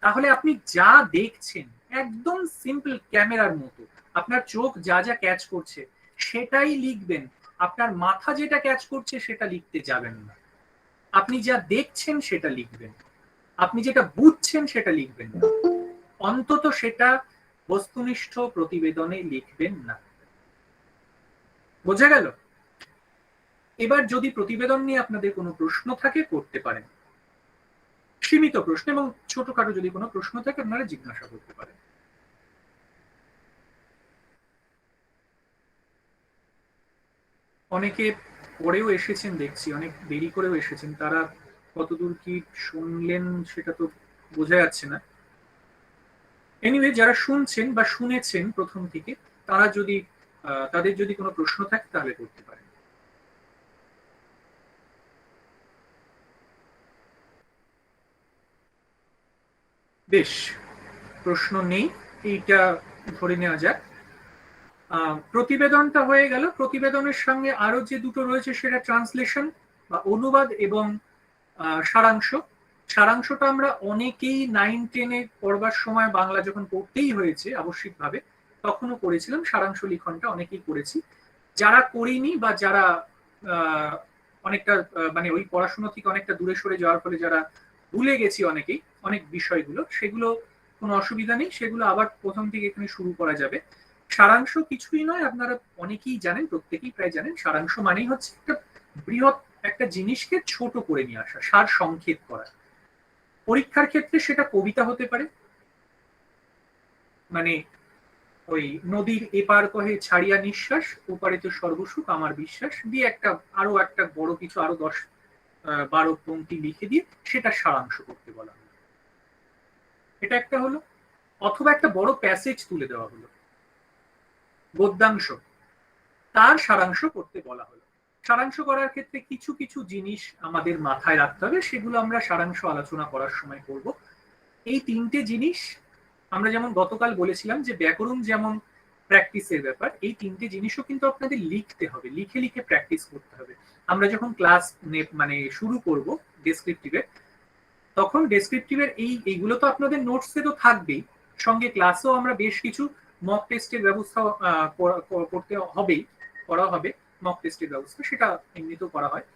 তাহলে আপনি যা দেখছেন একদম সিম্পল ক্যামেরার মতো, আপনার চোখ যা যা ক্যাচ করছে সেটাই লিখবেন। আপনার মাথা যেটা ক্যাচ করছে সেটা লিখতে যাবেন না। আপনি যা দেখছেন সেটা লিখবেন, আপনি যেটা বুঝছেন সেটা লিখবেন না, অন্তত সেটা বস্তুনিষ্ঠ প্রতিবেদনে লিখবেন না। বোঝা গেল? এবার যদি প্রতিবেদন নিয়ে আপনাদের কোনো প্রশ্ন থাকে করতে পারেন, সীমিত প্রশ্ন, এবং ছোটখাটো যদি কোনো প্রশ্ন থাকে আপনারা জিজ্ঞাসা করতে পারেন। অনেকে পরেও এসেছেন দেখছি, অনেক দেরি করেও এসেছেন, তারা কতদূর কি শুনলেন সেটা তো বোঝা যাচ্ছে না। এনিওয়ে, যারা শুনছেন বা শুনেছেন প্রথম থেকে, তারা যদি তাদের যদি কোনো প্রশ্ন থাকে তাহলে করতে পারেন। বেশ, প্রশ্ন নেই, এইটা ধরে নেওয়া যাক। প্রতিবেদনটা হয়ে গেল। প্রতিবেদনের সঙ্গে আরো যে দুটো রয়েছে সেটা ট্রান্সলেশন বা অনুবাদ এবং সারাংশ। সারাংশটা আমরা অনেকেই 9-10-এ পড়বার সময় বাংলা যখন পড়তেই হয়েছে আবশ্যিকভাবে, তখনও করেছিলাম সারাংশ লিখনটা, অনেকেই করেছি। যারা করিনি বা যারা অনেকটা মানে ওই পড়াশোনা থেকে অনেকটা দূরে সরে যাওয়ার ফলে যারা ভুলে গেছি অনেকেই অনেক বিষয়গুলো, সেগুলো কোনো অসুবিধা নেই, সেগুলো আবার প্রথম থেকে এখানে শুরু করা যাবে। সারাংশ কিছুই নয়, আপনারা অনেকেই জানেন, প্রত্যেকেই প্রায় জানেন, সারাংশ মানেই হচ্ছে একটা বৃহৎ একটা জিনিসকে ছোট করে নিয়ে আসা, সার সংক্ষেপ করা। পরীক্ষার ক্ষেত্রে সেটা কবিতা হতে পারে, মানে ওই নদীর এপার কহে ছাড়িয়া নিঃশ্বাস, ওপারে তো সর্বসুখ আমার বিশ্বাস দিয়ে একটা আরো একটা বড় কিছু আরো 10-12 পংক্তি লিখে দিয়ে সেটা সারাংশ করতে বলা হলো, এটা একটা হলো। অথবা একটা বড় প্যাসেজ তুলে দেওয়া হলো, গদ্যাংশ, তার সারাংশ করতে বলা হলো। সারাংশ করার ক্ষেত্রে কিছু কিছু জিনিস আমাদের মাথায় রাখতে হবে, সেগুলো আমরা সারাংশ আলোচনা করার সময় করব। এই তিনটে জিনিস আমরা যেমন গতকাল বলেছিলাম যে ব্যাকরণ যেমন প্র্যাকটিসের ব্যাপার, এই তিনটে জিনিসও কিন্তু আপনাদের লিখতে হবে, লিখে লিখে প্র্যাকটিস করতে হবে। আমরা যখন ক্লাস মানে শুরু করব ডেসক্রিপটিভে, তখন ডেসক্রিপটিভের এইগুলো তো আপনাদের নোটসে তো থাকবেই, সঙ্গে ক্লাসেও আমরা বেশ কিছু মক টেস্টের ব্যবস্থা করতে হবেই, করা হবে মক টেস্টের ব্যবস্থা, সেটা এমনিতেও করা হয়।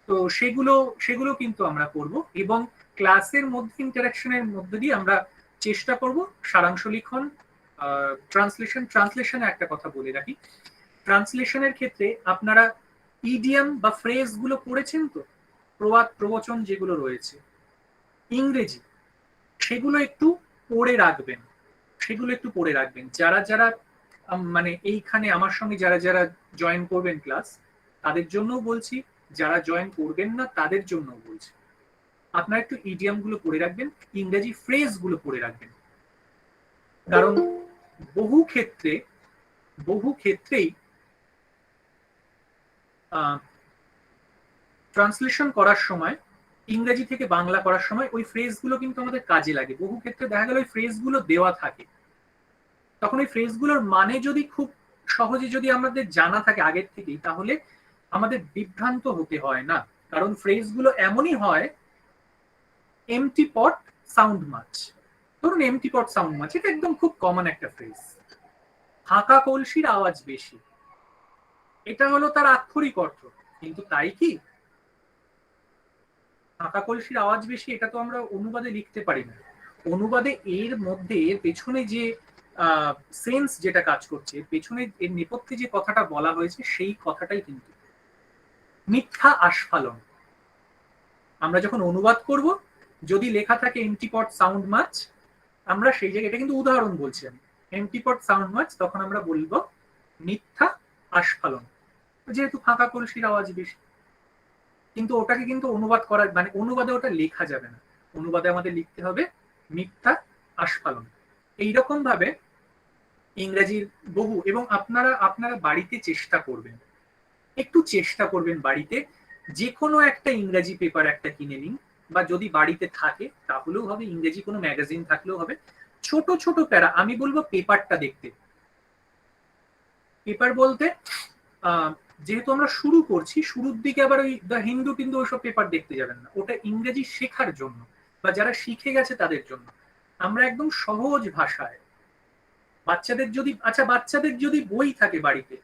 তো সেগুলো সেগুলো কিন্তু আমরা করব, এবং ক্লাসের মধ্যে ইন্টারাকশনের মধ্যে দিয়ে আমরা চেষ্টা করব সারাংশ লিখন, ট্রান্সলেশনে একটা কথা বলে রাখি, ট্রান্সলেশনের ক্ষেত্রে আপনারা ইডিয়াম বা ফ্রেজ গুলো পড়েছেন তো, প্রবাদ প্রবচন যেগুলো রয়েছে ইংরেজি, সেগুলো একটু পড়ে রাখবেন, সেগুলো একটু পড়ে রাখবেন। যারা যারা মানে এইখানে আমার সঙ্গে যারা যারা জয়েন করবেন ক্লাস, তাদের জন্যও বলছি, যারা জয়েন করবেন না তাদের জন্যও বলছি, আপনারা একটু ইডিয়াম গুলো পড়ে রাখবেন, ইংরেজি ফ্রেজ গুলো পড়ে রাখবেন। কারণ বহু ক্ষেত্রেই ট্রান্সলেশন করার সময়, ইংরেজি থেকে বাংলা করার সময় ওই ফ্রেজগুলো কিন্তু আমাদের কাজে লাগে। বহু ক্ষেত্রে দেখা গেল ওই ফ্রেজগুলো দেওয়া থাকে, তখন ওই ফ্রেজগুলোর মানে যদি খুব সহজে যদি আমাদের জানা থাকে আগের থেকেই, তাহলে আমাদের বিভ্রান্ত হতে হয় না। কারণ ফ্রেজগুলো এমনই হয়, এমটি পট সাউন্ড মাছ, ধরুন এমটি পট সাউন্ড মাছ, এটা একদম খুব কমন একটা ফ্রেজ। ফাঁকা কলসির আওয়াজ বেশি, এটা হলো তার আক্ষরিক অর্থ, কিন্তু তাই কি ফাঁকা কলসির আওয়াজ বেশি এটা তো আমরা অনুবাদে লিখতে পারি না। অনুবাদে এর মধ্যে এর পেছনে যে সেন্স যেটা কাজ করছে, পেছনে এর নেপথ্যে যে কথাটা বলা হয়েছে সেই কথাটাই কিন্তু মিথ্যা আস্ফালন। আমরা যখন অনুবাদ করব, যদি লেখা থাকে এমটিপট সাউন্ড মাছ, আমরা সেই জায়গায়, এটা কিন্তু উদাহরণ বলছি আমি, এমটিপট সাউন্ড মাছ, তখন আমরা বলবো মিথ্যা আস্ফালন, যেহেতু ফাঁকা কলসির আওয়াজ বেশি। কিন্তু ওটাকে কিন্তু অনুবাদ করার মানে অনুবাদে ওটা লেখা যাবে না, অনুবাদে আমাদের লিখতে হবে মিথ্যা আস্ফালন। এইরকম ভাবে ইংরেজির বহু, এবং আপনারা বাড়িতে চেষ্টা করবেন, একটু চেষ্টা করবেন বাড়িতে যে কোনো একটা ইংরেজি পেপার একটা কিনে নিন, বা যদি বাড়িতে থাকে তাহলেও হবে, ইংরেজি কোনো ম্যাগাজিন থাকলেও হবে, ছোট ছোট প্যারা, আমি বলবো পেপারটা দেখতে। পেপার বলতে যেহেতু আমরা শুরু করছি, শুরুর দিকে আবার ওই দ্য হিন্দু টিন্দু ওইসব পেপার দেখতে যাবেন না, ওটা ইংরেজি শেখার জন্য বা যারা শিখে গেছে তাদের জন্য। আমরা একদম সহজ ভাষায় বাচ্চাদের যদি বই থাকে বাড়িতে,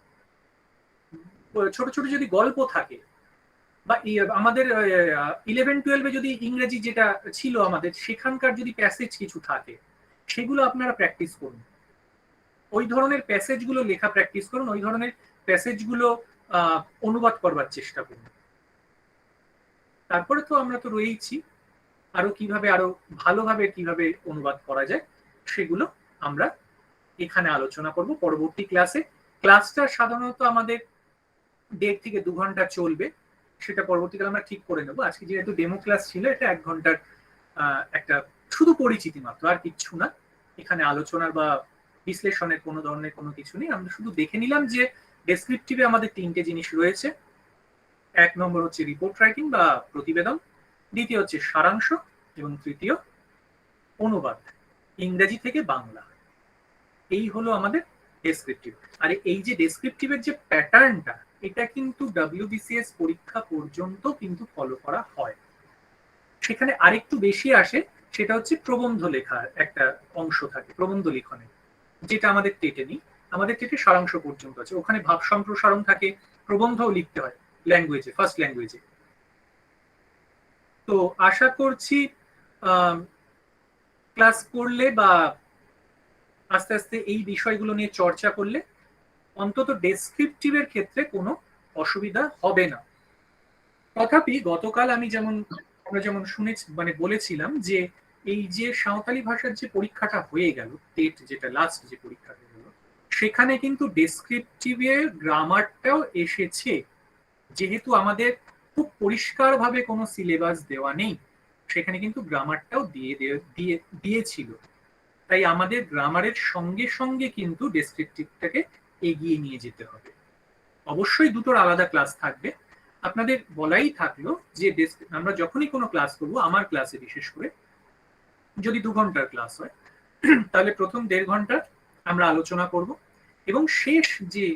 ছোট ছোট যদি গল্প থাকে, বা আমাদের 11-12 যদি ইংরেজি যেটা ছিল আমাদের সেখানকার যদি প্যাসেজ কিছু থাকে, সেগুলো আপনারা প্র্যাকটিস করুন, ওই ধরনের প্যাসেজগুলো লেখা প্র্যাকটিস করুন, ওই ধরনের প্যাসেজগুলো অনুবাদ করবার চেষ্টা করুন। তারপরে তো আমরা তো রয়েইছি, আরো ভালোভাবে কিভাবে অনুবাদ করা যায় সেগুলো আমরা এখানে আলোচনা করব পরবর্তী ক্লাসে। ক্লাসটা সাধারণত আমাদের 1.5 থেকে 2 ঘন্টা চলবে, সেটা পরবর্তীকালে আমরা ঠিক করে নেব। আজকে যেহেতু ডেমো ক্লাস ছিল, এটা 1 ঘন্টার একটা শুধু পরিচিতি মাত্র, আর কিচ্ছু না। এখানে আলোচনার বা বিশ্লেষণের কোনো ধরনের কোনো কিছু নেই, আমরা শুধু দেখে নিলাম যে ডেসক্রিপটিভে আমাদের 3টে জিনিস রয়েছে। 1 নম্বর হচ্ছে রিপোর্ট রাইটিং বা প্রতিবেদন, দ্বিতীয় হচ্ছে সারাংশ, এবং তৃতীয় অনুবাদ ইংরেজি থেকে বাংলা। এই হলো আমাদের ডেসক্রিপটিভ। আর এই যে ডেসক্রিপটিভের যে প্যাটার্নটা, এটা কিন্তু WBCS পরীক্ষা পর্যন্ত কিন্তু ফলো করা হয়। সেখানে আরেকটু বেশি আসে, সেটা হচ্ছে প্রবন্ধ লেখার একটা অংশ থাকে, প্রবন্ধ লিখনে, যেটা আমাদের টেটে নেই। আমাদের টেটে সারাংশ পর্যন্ত আছে, ওখানে ভাব সম্প্রসারণ থাকে, প্রবন্ধও লিখতে হয় ল্যাঙ্গুয়েজে, ফার্স্ট ল্যাঙ্গুয়েজে। তো আশা করছি ক্লাস করলে বা আস্তে আস্তে এই বিষয়গুলো নিয়ে চর্চা করলে অন্তত ডেসক্রিপটিভের ক্ষেত্রে কোনো অসুবিধা হবে না। তথাপি গতকাল আমরা যেমন শুনেছি, মানে বলেছিলাম যে এই যে সাঁওতালি ভাষার যে পরীক্ষাটা হয়ে গেল, টেট যেটা লাস্ট যে পরীক্ষাটা হলো, সেখানে কিন্তু ডেসক্রিপটিভের গ্রামারটাও এসেছে। যেহেতু আমাদের খুব পরিষ্কারভাবে কোনো সিলেবাস দেওয়া নেই, সেখানে কিন্তু গ্রামারটাও দিয়েছিল। তাই আমাদের গ্রামারের সঙ্গে সঙ্গে কিন্তু ডেসক্রিপটিভটাকে এগিয়ে নিয়ে যেতে হবে। অবশ্যই দুটোর আলাদা ক্লাস থাকবে। আপনাদের বলাই থাকলো যে আমরা যখনই কোনো ক্লাস করব, আমার ক্লাসে বিশেষ করে যদি 2 ঘন্টার ক্লাস হয়, তাহলে প্রথম 1.5 ঘন্টা আমরা আলোচনা করব, এবং শেষ যে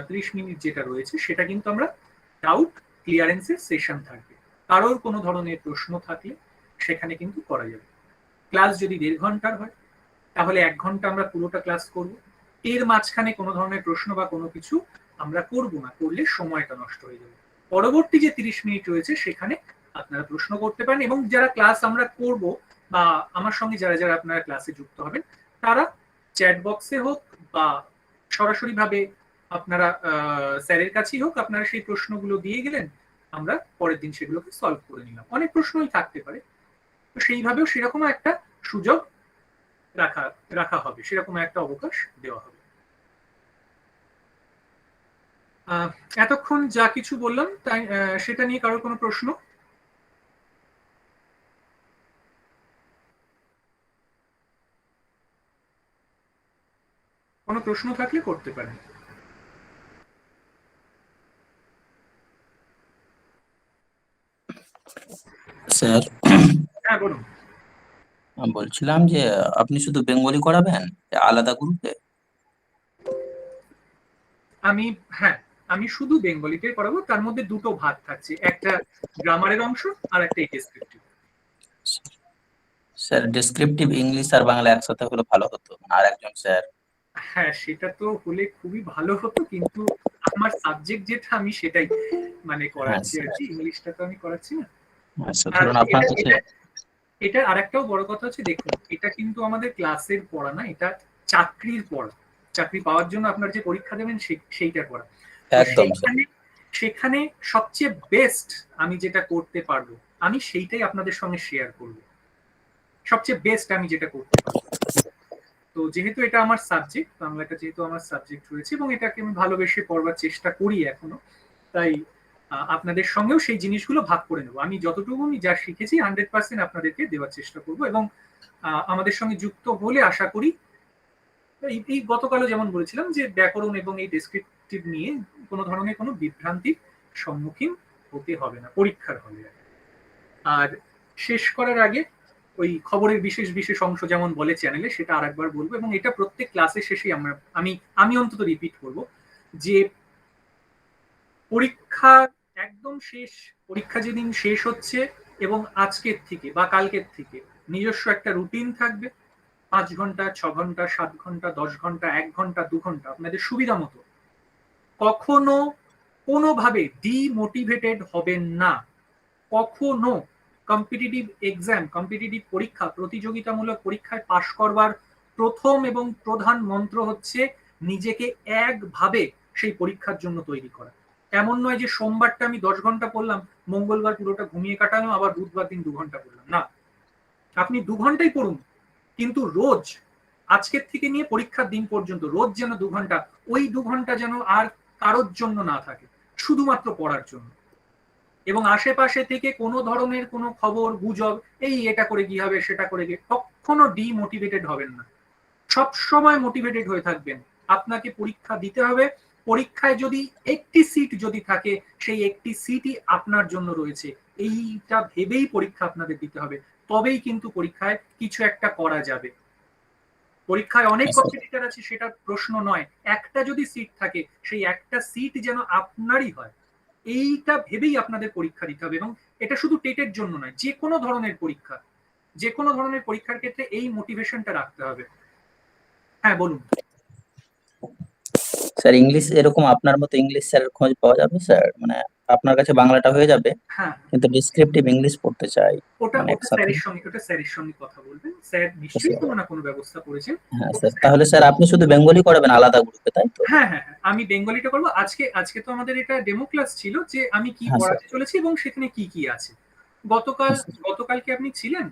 30 মিনিট যেটা রয়েছে সেটা কিন্তু আমরা ডাউট ক্লিয়ারেন্সের সেশন থাকবে। কারোর কোনো ধরনের প্রশ্ন থাকলে সেখানে কিন্তু করা যাবে। ক্লাস যদি 1.5 ঘন্টার হয়, তাহলে 1 ঘন্টা আমরা পুরোটা ক্লাস করব। এর মাঝখানে কোনো ধরনের প্রশ্ন বা কোনো কিছু আমরা করব না, করলে সময়টা নষ্ট হয়ে যাবে। পরবর্তী যে 30 মিনিট রয়েছে সেখানে আপনারা প্রশ্ন করতে পারেন, এবং যারা ক্লাস আমরা করব বা আমার সঙ্গে যারা যারা আপনারা ক্লাসে যুক্ত হবেন, তারা চ্যাট বক্সে হোক বা সরাসরি ভাবে আপনারা স্যারের কাছেই হোক, আপনারা সেই প্রশ্নগুলো দিয়ে গেলেন, আমরা পরের দিন সেগুলোকে সলভ করে নিলাম। অনেক প্রশ্নই থাকতে পারে, তো সেইভাবেও সেরকম একটা সুযোগ রাখা হবে, সেরকম একটা অবকাশ দেওয়া হবে। এতক্ষণ যা কিছু বললাম তাই সেটা নিয়ে কারোর কোনো প্রশ্ন? কোনো প্রশ্ন থাকলে করতে পারেন। স্যার, হ্যাঁ বলুন। বলছিলাম যে আপনি শুধু বেঙ্গলি করাবেন আলাদা গ্রুপে? আমি শুধু বেঙ্গলিতে পড়াবো, তার মধ্যে দুটো ভাগ থাকছে, একটা গ্রামারের অংশ আর একটা ডেসক্রিপটিভ। স্যার ডেসক্রিপটিভ ইংলিশ আর বাংলা একসাথে হলে ভালো হতো, আর একজন স্যার হ্যাঁ, সেটা তো হলে খুবই ভালো হতো, কিন্তু আমার সাবজেক্ট যেটা আমি সেটাই মানে হ্যাঁ করাচ্ছি আর স্যার। কি, ইংলিশটা তো আমি করাচ্ছি না। আচ্ছা, আর ধরুন আপনার এটা কাছে। এটা এটা আরেকটাও বড় কথা হচ্ছে, দেখুন এটা কিন্তু আমাদের ক্লাসের পড়া না, এটা চাকরির পড়া। চাকরি পাওয়ার জন্য আপনার যে পরীক্ষা দেবেন সেইটা পড়া। তো একদম স্যার। সেখানে সবচেয়ে বেস্ট আমি যেটা করতে পারবো, আমি সেইটাই আপনাদের সঙ্গে শেয়ার করব। সবচেয়ে বেস্ট আমি যেটা করতে পারবো। তো যেহেতু এটা আমার সাবজেক্ট, বাংলাটা যেহেতু আমার সাবজেক্ট রয়েছে এবং এটাকে আমি ভালোবেসে পড়বার চেষ্টা করি এখনো, তাই আপনাদের সঙ্গেও সেই জিনিসগুলো ভাগ করে নেবো। আমি যতটুকু আমি যা শিখেছি 100% আপনাদেরকে দেওয়ার চেষ্টা করব, এবং আমাদের সঙ্গে যুক্ত হলে আশা করি এই গতকালও যেমন বলেছিলাম যে ব্যাকরণ এবং এই ডেসক্রিপটিভ নিয়ে কোনো ধরনের কোনো বিভ্রান্তির সম্মুখীন হতে হবে না পরীক্ষার হলে। আর শেষ করার আগে ওই খবরের বিশেষ বিশেষ অংশ যেমন বলে চ্যানেলে, সেটা আরেকবার বলবো, এবং এটা প্রত্যেক ক্লাসের শেষেই আমি অন্তত রিপিট করব যে পরীক্ষা একদম শেষ, পরীক্ষা যেদিন শেষ হচ্ছে এবং আজকের থেকে বা কালকের থেকে নিজস্ব একটা রুটিন থাকবে। 5 ঘন্টা, 6 ঘন্টা, 7 ঘন্টা, 10 ঘন্টা, 1 ঘন্টা, 2 ঘন্টা আপনাদের সুবিধা মতো। কখনো কোনোভাবে ডিমোটিভেটেড হবেন না। কখনো কম্পিটিটিভ এক্সাম, কম্পিটিটিভ পরীক্ষা, প্রতিযোগিতামূলক পরীক্ষায় পাশ করবার প্রথম এবং প্রধান মন্ত্র হচ্ছে নিজেকে একভাবে সেই পরীক্ষার জন্য তৈরি করা। এমন নয় যে সোমবারটা আমি 10 ঘন্টা পড়লাম, মঙ্গলবার পুরোটা ঘুমিয়ে কাটালাম, আবার বুধবার দিন 2 ঘন্টা পড়লাম। না, আপনি 2 ঘন্টাই পড়ুন, কিন্তু রোজ আজকের থেকে নিয়ে পরীক্ষার দিন পর্যন্ত রোজ যেন 2 ঘন্টা, ওই 2 ঘন্টা যেন আর কারোর জন্য না থাকে, শুধুমাত্র পড়ার জন্য। এবং আশেপাশে থেকে কোনো ধরনের কোনো খবর গুজব, এই এটা করে কি হবে সেটা করে কি, কখনো ডিমোটিভেটেড হবেন না। সব সময় মোটিভেটেড হয়ে থাকবেন। আপনাকে পরীক্ষা দিতে হবে। পরীক্ষায় যদি একটি সিট যদি থাকে, সেই একটি সিটই আপনার জন্য রয়েছে, এইটা ভেবেই পরীক্ষা আপনাদের দিতে হবে। তবেই কিন্তু পরীক্ষায় কিছু একটা করা যাবে। পরীক্ষায় অনেক হ্যাঁ স্যার। কম্পিটিটর আছে, সেটা প্রশ্ন নয়। একটা যদি সিট থাকে, সেই একটা সিট যেন আপনারই হয়, এইটা ভেবেই আপনাদের পরীক্ষা দিতে হবে। এবং এটা শুধু টেটের জন্য নয়, যে কোনো ধরনের পরীক্ষা, যে কোনো ধরনের পরীক্ষার ক্ষেত্রে এই মোটিভেশনটা রাখতে হবে। হ্যাঁ বলুন। স্যার, ইংলিশ এরকম আপনার মতো ইংলিশ স্যারের খোঁজ পাওয়া যাবে স্যার? মানে আপনার কাছে বাংলাটা হয়ে যাবে, হ্যাঁ, কিন্তু ডিসক্রিপটিভ ইংলিশ পড়তে চাই, ওটা মানে ওটা একসাথে। স্যারের সঙ্গে কথা বলবেন। স্যার তো নিশ্চয়ই স্যার, কোনো না কোনো ব্যবস্থা করেছেন। হ্যাঁ তো স্যার, তাহলে স্যার আপনি শুধু বেঙ্গলি করাবেন আলাদা গ্রুপে, তাই তো? হ্যাঁ হ্যাঁ হ্যাঁ, আমি বেঙ্গলিটা করবো। আজকে আজকে তো আমাদের এটা ডেমো ক্লাস ছিল যে আমি কি হ্যাঁ স্যার। পড়াতে চলেছি এবং সেখানে কি কি আছে। গতকাল হ্যাঁ স্যার। গতকাল কি আপনি ছিলেন?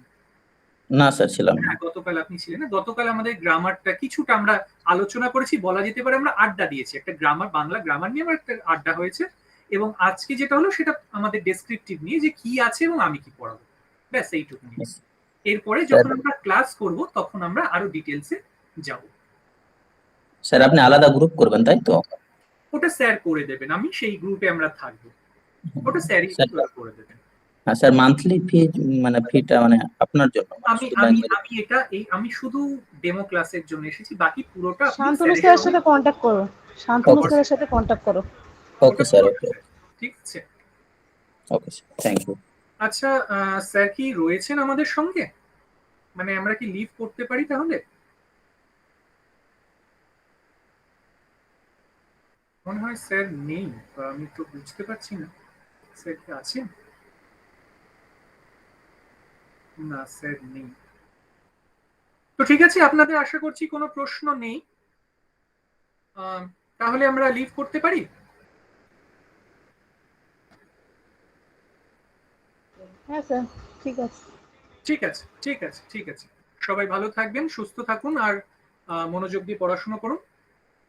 না স্যার, ছিলাম না। হ্যাঁ, গতকাল আপনি ছিলেন না। গতকাল আমাদের গ্রামারটা কিছুটা আমরা আলোচনা করেছি, বলা যেতে পারে আমরা আড্ডা দিয়েছি। একটা গ্রামার, বাংলা গ্রামার নিয়ে আমার একটা আড্ডা হয়েছে। এবং আজকে যেটা হলো সেটা আমাদের ডেসক্রিপটিভ নিয়ে, যে কি আছে এবং আমি কি পড়াবো, ব্যাস এইটুকু নিয়ে। এরপরে স্যার, যখন আমরা ক্লাস করব তখন আমরা আরো ডিটেলসে যাব। স্যার আপনি আলাদা গ্রুপ করবেন, তাই তো? ওটা স্যার করে দেবেন, আমি সেই গ্রুপে আমরা থাকবো, ওটা স্যারই স্যার, করে দেবেন। হ্যাঁ স্যার, মান্থলি ফি, মানে ফিটা মানে আপনার জন্য, মানে আমি শুধু আমি বেঙ্গলি। আমি এটা আমি শুধু ডেমো ক্লাসের জন্য এসেছি, বাকি পুরোটা আপনি শান্তনু স্যারের স্যারের সঙ্গে। সাথে কন্ট্যাক্ট করো। শান্তনু ওকে স্যারের সাথে কন্ট্যাক্ট করো। ওকে ওটা স্যার, পুরোটা ওকে। স্যার। ঠিক আছে। Okay sir, thank you. আচ্ছা, স্যার কি রয়েছেন আমাদের সঙ্গে? মানে আমরা কি লিভ করতে পারি তাহলে? মনে হয় স্যার নেই, বা আমি তো বুঝতে পারছি না। স্যার কি আছেন? না, স্যার নেই। তো ঠিক আছে, আপনাদের আশা করছি কোনো প্রশ্ন নেই। আহ, তাহলে আমরা লিভ করতে পারি। হ্যাঁ স্যার, ঠিক আছে। ঠিক আছে, ঠিক আছে, ঠিক আছে। সবাই ভালো থাকবেন, সুস্থ থাকুন, আর মনোযোগ দিয়ে পড়াশোনা করুন।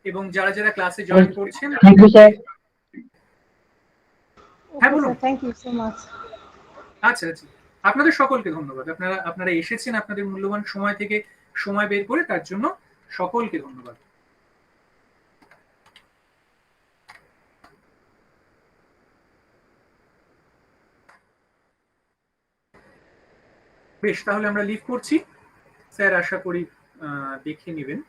এবং যারা যারা ক্লাসে জয়েন করছেন, থ্যাংক ইউ স্যার। হ্যাঁ ওকে বলুন। Sir, thank you so much. আচ্ছা আচ্ছা, আপনাদের সকলকে ধন্যবাদ। আপনারা আপনারা এসেছেন, আপনাদের মূল্যবান সময় থেকে সময় বের করে, তার জন্য সকলকে ধন্যবাদ। বেশ, তাহলে আমরা লিভ করছি। স্যার আশা করি দেখে নেবেন।